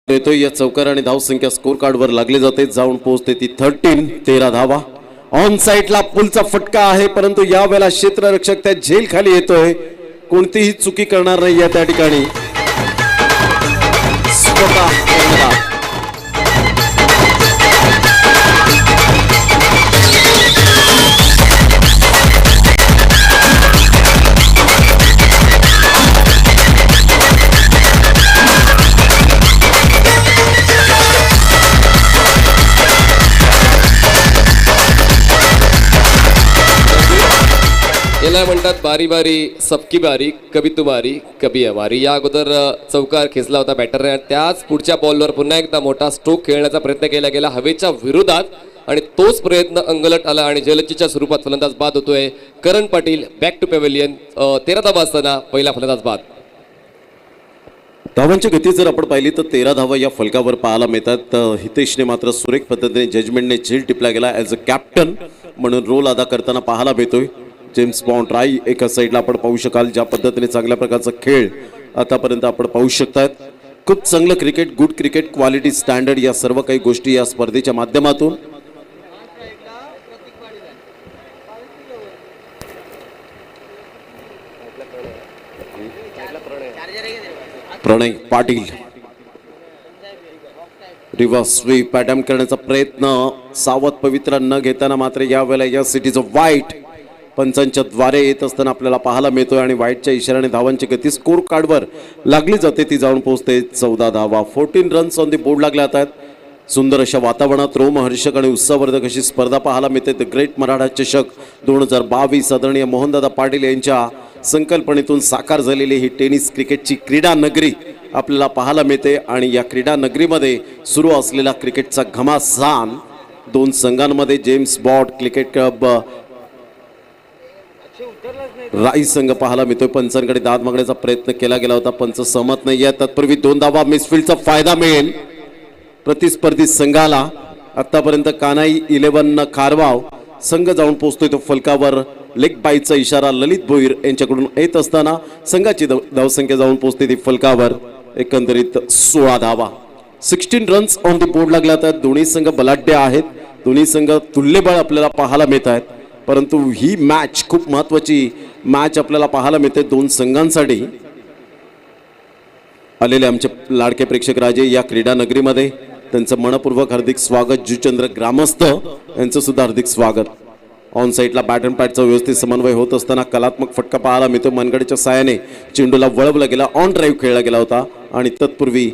येतोय या चौकार आणि धावसंख्या स्कोर कार्डवर लागली जाते, जाऊन पोहोचते ती 13 धावा. ऑन साईडला पुलचा फटका आहे, परंतु यावेळेला क्षेत्ररक्षक त्या झेल खाली येतोय, कोणतीही चुकी करणार नाही या त्या ठिकाणी. स्वतः कर्णधार. याला म्हणतात बारी बारी सबकी बारी, कभी तुम्हारी कभी हमारी. या अगोदर चौकार खेचला होता बॅटरने आणि त्याच पुढच्या बॉलवर पुन्हा एकदा मोठा स्ट्रोक खेळण्याचा प्रयत्न केला गेला हवेच्या विरोधात आणि तोच प्रयत्न अंगलट आला आणि जलदीच्या स्वरूपात फलंदाज बाद होतोय. करण पाटील बॅक टू पॅव्हेलियन. 13 धावा असताना पहिला फलंदाज बाद. धावांची गती जर आपण पाहिली तर 13 धावा या फलकावर पाहायला मिळतात. हितेशने मात्र सुरेख पद्धतीने जजमेंटने झेल टिपला गेला. ॲज अ कॅप्टन म्हणून रोल अदा करताना पाहायला मिळतोय. जेम्स बॉन्ड राई एका साईडला आपण पाहू शकाल, ज्या पद्धतीने चांगल्या प्रकारचा खेळ आतापर्यंत आपण पाहू शकतात. खूप चांगलं cricket, good cricket, quality, standard या सर्व काही गोष्टी या स्पर्धेच्या माध्यमातून प्रणय पाटील रिव्हर्स स्वीप अटेम्प्ट करण्याचा प्रयत्न, सावध पवित्रा न घेताना मात्र यावेळेला या सिटीचं वाईट पंचांच्या द्वारे येत असताना आपल्याला पाहायला मिळतोय आणि वाईटच्या इशाऱ्याने धावांची गती स्कोर कार्डवर लागली जाते, ती जाऊन पोहोचते 14 धावा. 14 रन्स ऑन दी बोर्ड लागल्या आहेत. सुंदर अशा वातावरणात रोमहर्षक आणि उत्साहवर्धक अशी स्पर्धा पाहायला मिळते. द ग्रेट मराठा चषक 2022 आदरणीय मोहनदादा पाटील यांच्या संकल्पनेतून साकार झालेली ही टेनिस क्रिकेटची क्रीडा नगरी आपल्याला पाहायला मिळते आणि या क्रीडा नगरीमध्ये सुरू असलेला क्रिकेटचा घमासान दोन संघांमध्ये जेम्स बॉन्ड क्रिकेट क्लब राई संघ पाहायला मिळतोय. पंचांकडे दाद मागण्याचा प्रयत्न केला गेला होता, पंच सहमत नाही आहे. तत्पूर्वी 2 धावा मिसफिल्डचा फायदा मिळेल प्रतिस्पर्धी संघाला. आतापर्यंत कानाई 11 खारवाव संघ जाऊन पोहोचतोय तो फलकावर. लेग बाईचा इशारा ललित भोईर यांच्याकडून येत असताना संघाची धावसंख्या जाऊन पोहोचते ती फलकावर. एकंदरीत 16 धावा. 16 रन्स ऑन दी बोर्ड लागल्या आहेत. दोन्ही संघ बलाढ्य आहेत, दोन्ही संघ तुल्यबळ आपल्याला पाहायला मिळत आहेत. परंतु ही मॅच खूप महत्वाची मॅच आपल्याला पाहायला मिळते दोन संघांसाठी. आलेले आमचे लाडके प्रेक्षक राजे या क्रीडा नगरीमध्ये, त्यांचं मनपूर्वक हार्दिक स्वागत. जुचंद्र ग्रामस्थ यांचं सुद्धा हार्दिक स्वागत. ऑन साईडला बॅट अँड पॅडचा व्यवस्थित समन्वय होत असताना कलात्मक फटका पाहायला मिळतो. मनगडीच्या साहाय्याने चेंडूला वळवला गेला, ऑन ड्राईव्ह खेळला गेला होता आणि तत्पूर्वी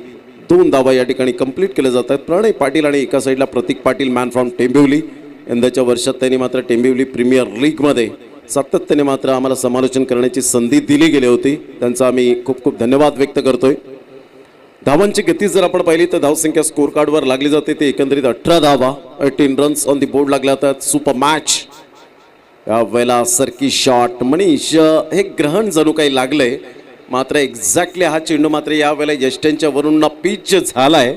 2 धावा या ठिकाणी कंप्लीट केल्या जातात. प्रणय पाटील आणि एका साईडला प्रतीक पाटील मॅन फ्रॉम टेंबिवली. यंदाच्या वर्षात त्यांनी मात्र टेंबिवली प्रीमियर लीगमध्ये सातत्याने मात्र आम्हाला समालोचन करण्याची संधी दिली गेली होती, त्यांचा आम्ही खूप खूप धन्यवाद व्यक्त करतोय. धावांची गती जर आपण पाहिली तर धावसंख्या स्कोर कार्डवर लागली जाते ते एकंदरीत 18 धावा. 18 रन्स ऑन दी बोर्ड लागल्या जातात. Super match. यावेळेला सरकी शॉट मनीष हे ग्रहण जणू काही लागलंय, मात्र एक्झॅक्टली हा चेंडू मात्र यावेळेला यष्ट्यांच्या वरून पिच झालाय.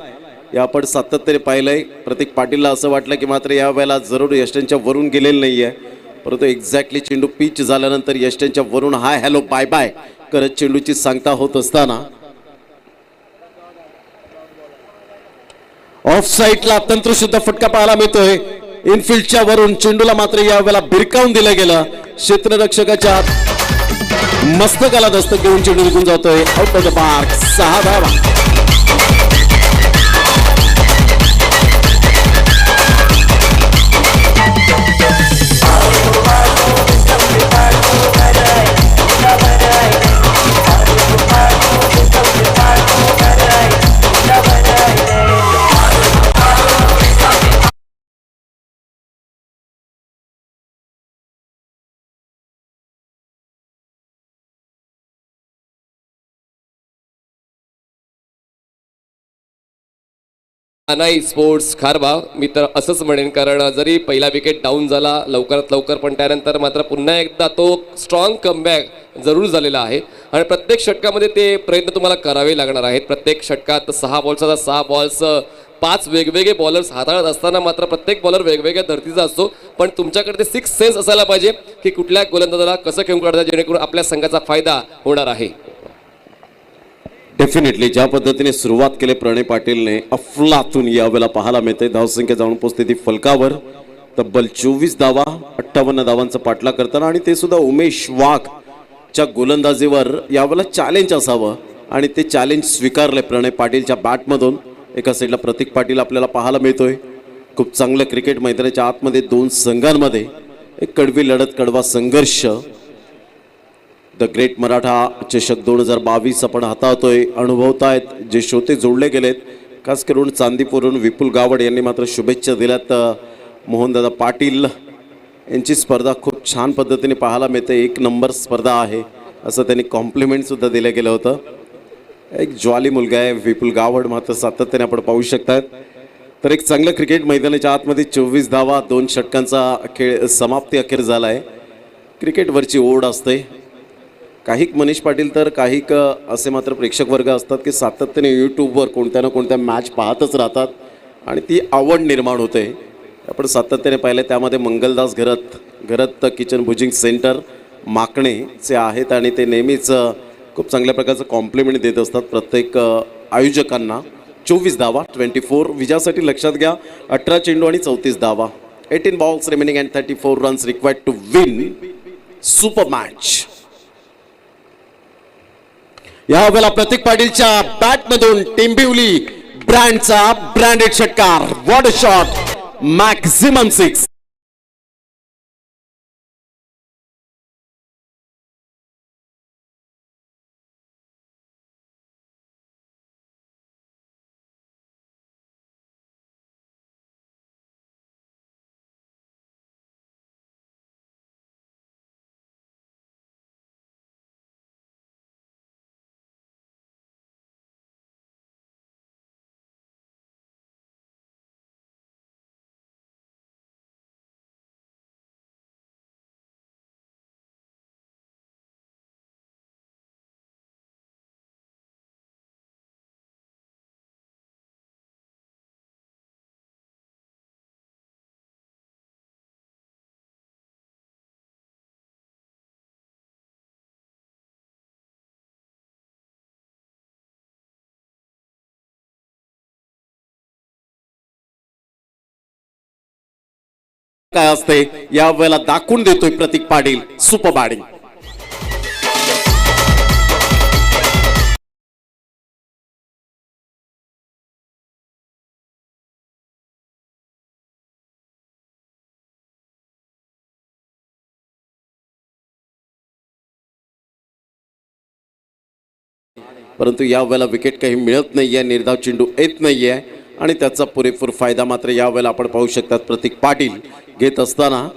हे आपण सातत्याने पाहिलंय. प्रतीक पाटीलला असं वाटलं की मात्र यावेळेला जरूर यष्ट्यांच्या वरून गेलेलं नाहीये, परंतु एक्झॅक्टली चेंडू पिच झाल्यानंतर यष्ट्यांच्या वरून हाय हॅलो बाय बाय करत चेंडूची सांगता होत असताना ऑफ साईडला तंत्रशुद्ध फटका पाहायला मिळतोय. इनफिल्डच्या वरून चेंडूला मात्र यावेळेला भिरकावून दिलं गेलं. क्षेत्ररक्षकाच्या मस्तकाला दस्तक देऊन चेंडू निघून जातोय आउट ऑफ द पार्क. 6 धावा. कानाई स्पोर्ट्स खारबाव. मी तर असंच म्हणेन, कारण जरी पहिला विकेट डाऊन झाला लवकरात लवकर, पण त्यानंतर मात्र पुन्हा एकदा तो स्ट्रॉंग कमबॅक जरूर झालेला आहे आणि प्रत्येक षटकामध्ये ते प्रयत्न तुम्हाला करावे लागणार आहेत. प्रत्येक षटकात 6 बॉल्सचा 6 बॉल्स 5 वेगवेगळे बॉलर्स हाताळत असताना मात्र प्रत्येक बॉलर वेगवेगळ्या धर्तीचा असतो, पण तुमच्याकडे ते 6 सेन्स असायला पाहिजे की कुठल्या गोलंदाजाला कसं खेळून काढता जेणेकरून आपल्या संघाचा फायदा होणार आहे. डेफिनेटली ज्या पद्धतीने सुरुवात केली प्रणय पाटीलने अफलातून यावेळेला पाहायला मिळते. धावसंख्या जाऊन पोहोचते ती फलकावर. तब्बल 24 धावा 58 धावांचा पाठलाग करताना आणि ते सुद्धा उमेश वाघच्या गोलंदाजीवर यावेळेला चॅलेंज असावं आणि ते चॅलेंज स्वीकारले प्रणय पाटीलच्या बॅटमधून. एका साईडला प्रतीक पाटील आपल्याला पाहायला मिळतोय. खूप चांगलं क्रिकेट मैदानाच्या आतमध्ये दोन संघांमध्ये एक कडवी लढत, कडवा संघर्ष. द ग्रेट मराठा चषक 2022 आपण हाताळतोय, अनुभवतायत. जे श्रोते जोडले गेलेत खास करून चांदीपूरहून विपुल गावड यांनी मात्र शुभेच्छा दिल्यात. मोहनदादा पाटील यांची स्पर्धा खूप छान पद्धतीने पाहायला मिळते. 1 नंबर स्पर्धा आहे असं त्यांनी कॉम्प्लिमेंटसुद्धा दिलं गेलं होतं. एक ज्वाली मुलगा आहे विपुल गावड, मात्र सातत्याने आपण पाहू शकतात. तर एक चांगलं क्रिकेट मैदानाच्या आतमध्ये 24 धावा 2 षटकांचा खेळ समाप्ती अखेर झाला आहे. क्रिकेटवरची ओढ असते. काही मनीष पाटील तर काही असे मात्र प्रेक्षक वर्ग असतात की सातत्याने यूट्यूबवर कोणत्या ना कोणत्या मॅच पाहतच राहतात आणि ती आवड निर्माण होते. आपण सातत्याने पाहिलं त्यामध्ये मंगलदास घरत किचन भुजिंग सेंटर माकणेचे आहेत आणि ते नेहमीच खूप चांगल्या प्रकारचं कॉम्प्लिमेंट देत असतात प्रत्येक आयोजकांना. 24 धावा 24 विजयासाठी लक्षात घ्या. 18 चेंडू आणि 34 धावा. 18 balls remaining and 34 runs required to win super match. यावेळेला प्रतीक पाटीलच्या बॅटमधून टिंबिवली ब्रँडचा ब्रँडेड षटकार. What a shot, maximum 6. काय असते यावेळेला दाखवून देतोय प्रतीक पाटील. Super batting. परंतु यावेळेला विकेट काही मिळत नाहीये, निर्धाव चेंडू येत नाहीये आणि त्याचा पुरेपूर फायदा मात्र यावेळेला आपण पाहू शकतात प्रतीक पाटील घेत असताना.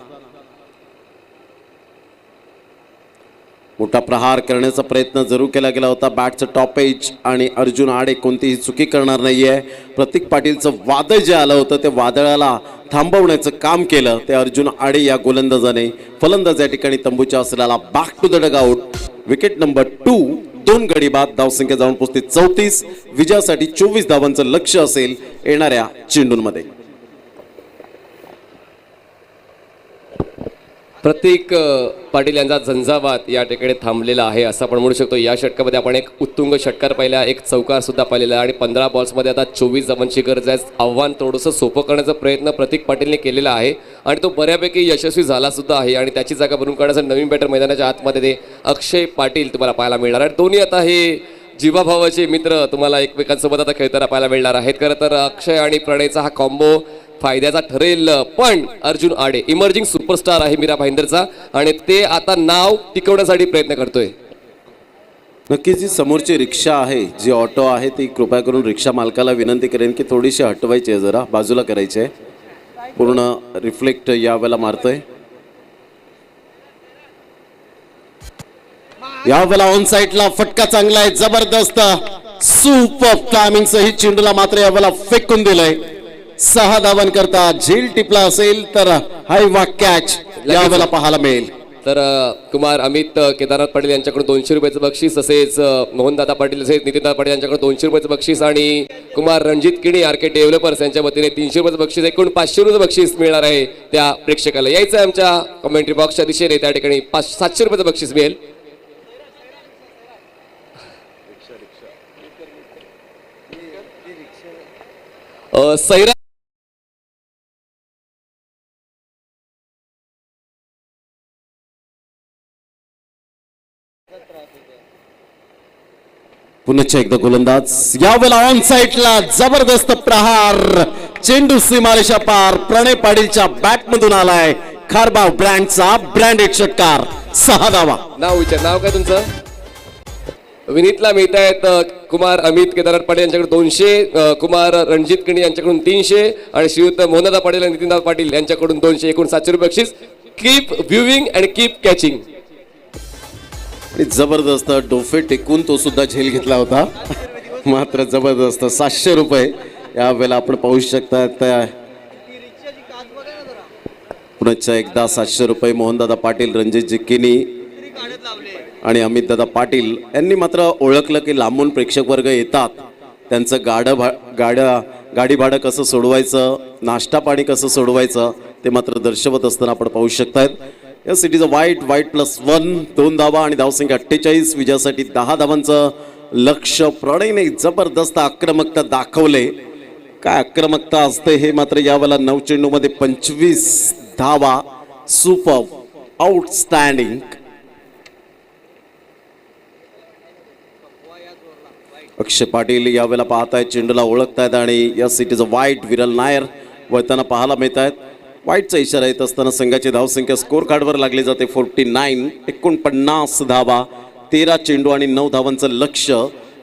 मोठा प्रहार करण्याचा प्रयत्न जरूर केला गेला होता. बॅटचं टॉप एज आणि अर्जुन आडे कोणतीही चुकी करणार नाहीये. प्रतीक पाटीलचं वादळ जे आलं होतं ते वादळाला थांबवण्याचं काम केलं ते अर्जुन आडे या गोलंदाजाने. फलंदाज या ठिकाणी तंबूच्या असलेला back to the dugout. Wicket number 2. 2 गडी बाद. धावसंख्या जाऊन पोहोचते 34. विजयासाठी 24 धावांचं लक्ष असेल येणाऱ्या चेंडूंमध्ये. प्रतीक पाटील यांचा झंझावात या ठिकाणी थांबलेला आहे असं आपण म्हणू शकतो. या षटकामध्ये आपण एक उत्तुंग षटकार पाहिला, एक चौकार सुद्धा पाहिलेला आणि 15 बॉल्समध्ये आता 24 धावांची गरज आहे. आव्हान थोडंसं सोपं करण्याचा प्रयत्न प्रतीक पाटीलने केलेला आहे आणि तो बऱ्यापैकी यशस्वी झाला सुद्धा आहे. आणि त्याची जागा भरून काढण्याचा नवीन बॅटर मैदानाच्या आतमध्ये ते अक्षय पाटील तुम्हाला पाहायला मिळणार आहे. दोन्ही आता हे जीवाभावाचे मित्र तुम्हाला एकमेकांसोबत आता खेळताना पाहायला मिळणार आहेत. खरं तर अक्षय आणि प्रणयचा हा कॉम्बो फायद्याचा ठरेल. पण अर्जुन आडे इमर्जिंग सुपरस्टार आहे मीरा भाईंदरचा आणि ते आता नाव टिकवण्यासाठी प्रयत्न करतोय. नक्कीच जी समोरची रिक्षा आहे, जी ऑटो आहे, ती कृपया करून रिक्षा मालकाला विनंती करेन की थोडीशी हटवायची आहे, जरा बाजूला करायची आहे. पूर्ण रिफ्लेक्ट यावेळेला मारतोय. यावेळेला ऑन साईडला फटका चांगला आहे, जबरदस्त सुपर टायमिंग सहित चेंडूला मात्र यावेळेला फेकून दिलंय. 6 धावां करता झेल टिपला असेल तर हायवा कॅच यावेळेला पाहायला मिळेल. तर कुमार अमित केदारनाथ पाटील यांच्याकडून 200 रुपयाचं बक्षीस, तसेच मोहनदादा पाटील तसेच नितीनदादा पाटील यांच्याकडून 200 रुपयाचं बक्षीस आणि कुमार रणजित किणी आर्के डेव्हलपर्स यांच्या वतीने 300 रुपयाचं बक्षीस, एकूण 500 रुपयाचं बक्षीस मिळणार आहे. त्या प्रेक्षकाला यायचं आहे आमच्या कमेंट्री बॉक्सच्या दिशेने, त्या ठिकाणी 700 रुपयाचं बक्षीस मिळेल. सैरा पुन्हा एकदा गोलंदाज यावेळेला ऑन साईडला जबरदस्त प्रहार, चेंडू सीमारेषा पार, प्रणय पाटीलच्या बॅट मधून आलाय खारबाव ब्रँडचा ब्रँडेड षटकार, 6 धावा. नाव काय तुमचं? विनीतला मिळत आहेत कुमार अमित केदारनाथ पाटील यांच्याकडून 200, कुमार रणजित किणी यांच्याकडून 300 आणि श्रीयुत मोहनदा पाटील आणि नितीनदादा पाटील यांच्याकडून 200, एकूण 700 रुपये बक्षीस. Keep viewing and keep catching. आणि जबरदस्त डोफे टेकून तो सुद्धा झेल घेतला होता, मात्र जबरदस्त 700 रुपये यावेळेला आपण पाहू शकता. पुन्हा एकदा 700 रुपये मोहनदादा पाटील, रणजित किनी आणि अमितदादा पाटील यांनी मात्र ओळखलं की लांबून प्रेक्षक वर्ग येतात, त्यांचं गाडी भाडं कसं सोडवायचं, नाश्ता पाणी कसं सोडवायचं ते मात्र दर्शवत असताना आपण पाहू शकतायत. या सिटीचं वाईट +1, 2 धावा आणि धावसंख्या 48. विजयासाठी 10 धावांचं लक्ष्य. प्रणयने जबरदस्त आक्रमकता दाखवले. काय आक्रमकता असते हे मात्र यावेळेला 9 चेंडूमध्ये 25 धावा. Super, outstanding. अक्षय पाटील यावेळेला पाहतायत, चेंडूला ओळखतायत आणि या सिटीचं वाईट विरल नायर वळताना पाहायला मिळत आहेत. वाईटचा इशारा येत असताना संघाची धावसंख्या स्कोर कार्डवर लागली जाते 49. 49 धावा, 13 चेंडू आणि 9 धावांचं लक्ष्य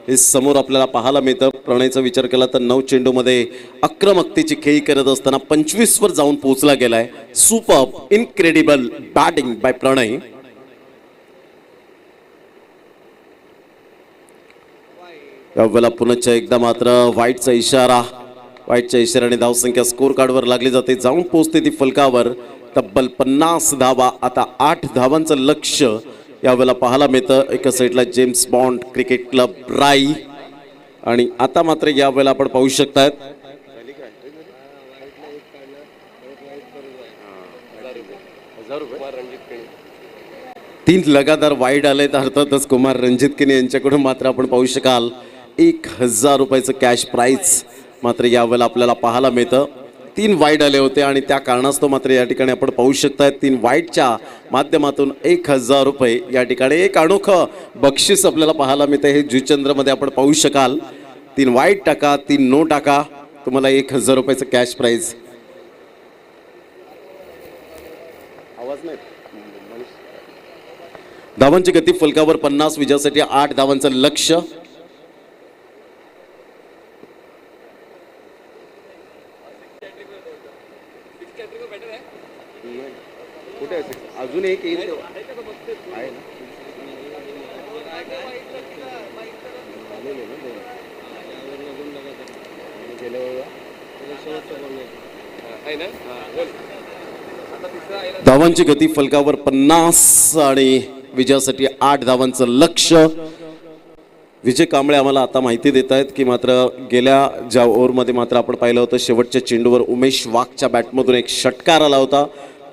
हे समोर आपल्याला पाहायला मिळतं. प्रणयचा विचार केला तर 9 चेंडूमध्ये आक्रमकतेची खेळी करत असताना 25 वर जाऊन पोहोचला गेलाय. सुपर, इनक्रेडिबल बॅटिंग बाय प्रणय. यावेळेला पुन्हा एकदा मात्र वाईटचा इशाराने धावसंख्या स्कोर कार्डवर लागली जाते, जाऊन पोहोचते ती फलकावर. तब्बल 50 धावा. आता 8 धावांचं लक्ष्य यावेळेला पाहायला मिळतं. एका साईडला जेम्स बॉन्ड क्रिकेट क्लब राई आणि आता मात्र यावेळेला आपण पाहू शकतायत 3 लगातार वाईड आलेत. अर्थातच कुमार रणजित किनी यांच्याकडून मात्र आपण पाहू शकाल 1000 रुपयाचं कॅश प्राईज मात्र यावेळेला आपल्याला पाहायला मिळतं. 3 वाईड आले होते आणि त्या कारणास्तव मात्र या ठिकाणी आपण पाहू शकताय 3 वाईडच्या माध्यमातून 1000 रुपये या ठिकाणी एक अनोखं बक्षीस आपल्याला पाहायला मिळतं. हे जुचंद्रमध्ये आपण पाहू शकाल. 3 वाईड टाका, 3 नो टाका, तुम्हाला 1000 रुपयाचं कॅश प्राईज. धावांची गती फलकावर 50. विजयासाठी 8 धावांचं लक्ष्य. अजून एक येईल धावांची गती फलकावर 50 आणि विजयासाठी 8 धावांचं लक्ष्य. विजय कांबळे आम्हाला आता माहिती देत आहेत की मात्र गेल्या ज्या ओव्हरमध्ये मात्र आपण पाहिलं होतं शेवटच्या चेंडूवर उमेश वाघच्या बॅटमधून एक षटकार आला होता.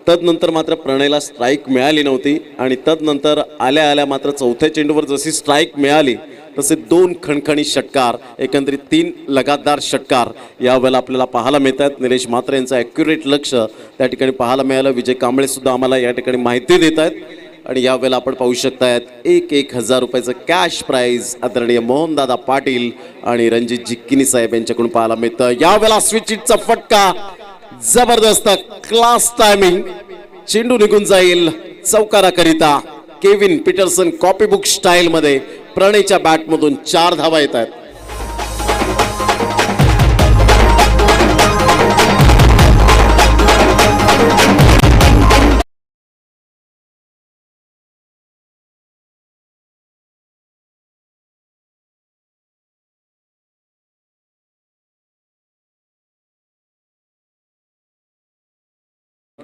तदनंतर मात्र प्रणयला स्ट्राईक मिळाली नव्हती आणि तदनंतर आल्या मात्र चौथ्या चेंडूवर जशी स्ट्राईक मिळाली तसे 2 खणखणी षटकार, एकंदरीत 3 लगातार षटकार यावेळेला आपल्याला पाहायला मिळत आहेत. निलेश म्हात्रे यांचं ॲक्युरेट लक्ष त्या ठिकाणी पाहायला मिळालं. विजय कांबळे सुद्धा आम्हाला या ठिकाणी माहिती देत आहेत आणि यावेळेला आपण पाहू शकतायत 1000 रुपयाचं कॅश प्राईज आदरणीय मोहनदादा पाटील आणि रणजित जिक्किनी साहेब यांच्याकडून पाहायला मिळतं. यावेळेला स्विचिटचा फटका, जबरदस्त क्लास टायमिंग, चेंडू निघून जाईल चौकाराकरिता. केविन पीटरसन कॉपीबुक स्टाईल मध्ये प्रणयच्या बॅटमधून 4 धावा येत आहेत.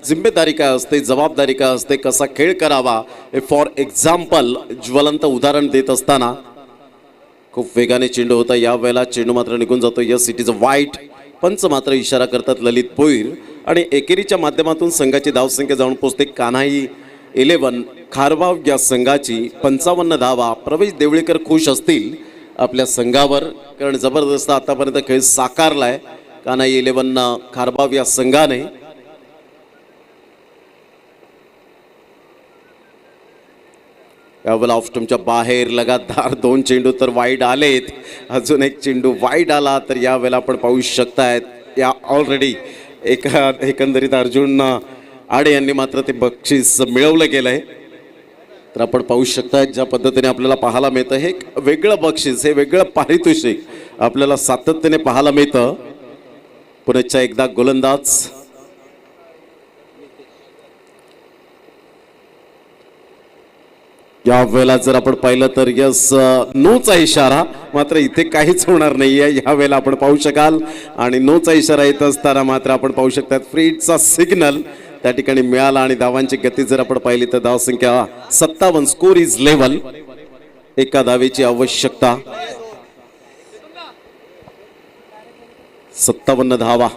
जिम्मेदारी काय असते, जबाबदारी काय असते, कसा खेळ करावा हे फॉर एक्झाम्पल ज्वलंत उदाहरण देत असताना खूप वेगाने चेंडू होता. यावेळेला चेंडू मात्र निघून जातो. या सिटीचं वाईट. पंच मात्र इशारा करतात ललित भोईर आणि एकेरीच्या माध्यमातून संघाची धावसंख्या जाऊन पोहोचते कान्हाई 11 खारबाव या संघाची 55 धावा. प्रवेश देवळीकर खुश असतील आपल्या संघावर, कारण जबरदस्त आतापर्यंत खेळ साकारलाय. कानाई 11 खारबाव या संघाने. यावेळेला ऑफ स्टंपच्या बाहेर लगातार 2 चेंडू तर वाईड आलेत. अजून एक चेंडू वाईड आला तर यावेळेला आपण पाहू शकतायत या ऑलरेडी एकंदरीत अर्जुन आडे यांनी मात्र ते बक्षीस मिळवलं गेलंय. तर आपण पाहू शकता ज्या पद्धतीने आपल्याला पाहायला मिळतं हे एक वेगळं बक्षीस, हे वेगळं पारितोषिक आपल्याला सातत्याने पाहायला मिळतं. पुन्हा एकदा गोलंदाज या वेळेला जर आपण पाहिलं तर यस नोचा इशारा, मात्र इथे काहीच होणार नाहीये या वेळेला आपण पाहू शकाल. आणि नोचा इशारा येत असताना मात्र आपण पाहू शकतात फ्रीडचा सिग्नल त्या ठिकाणी मिळाला. आणि धावांची गती जर आपण पाहिली तर धावसंख्या 57, स्कोर इज लेवल. एका धावेची आवश्यकता, 57 धावा.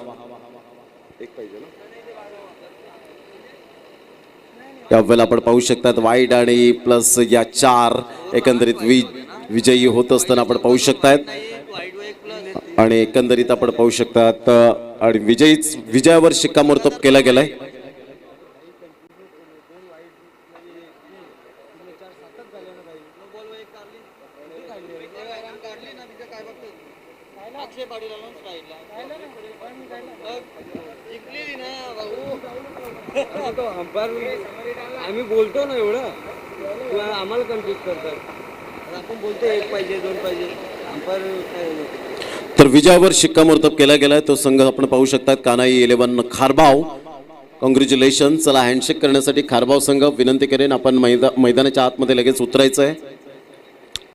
यावेळेला आपण पाहू शकतात वाईड आणि प्लस या 4 एकंदरीत विजयी होत असताना आपण पाहू शकतात. आणि एकंदरीत आपण पाहू शकतात आणि विजयावर शिक्कामोर्तब केला गेलाय. आम्ही बोलतो ना एवढं, आम्हाला कन्फ्युज करतात. आपण बोलतो 1 पाहिजे 2 पाहिजे, अंपायर. तर विजयावर शिक्कामोर्तब केला गेलाय. तो संघ आपण पाहू शकतात कानाई 11 खारबाव. कॉंग्रॅच्युलेशन. चला हँडशेक करण्यासाठी खारबाव संघ विनंती करेन आपण मैदानाच्या आतमध्ये लगेच उतरायचं आहे.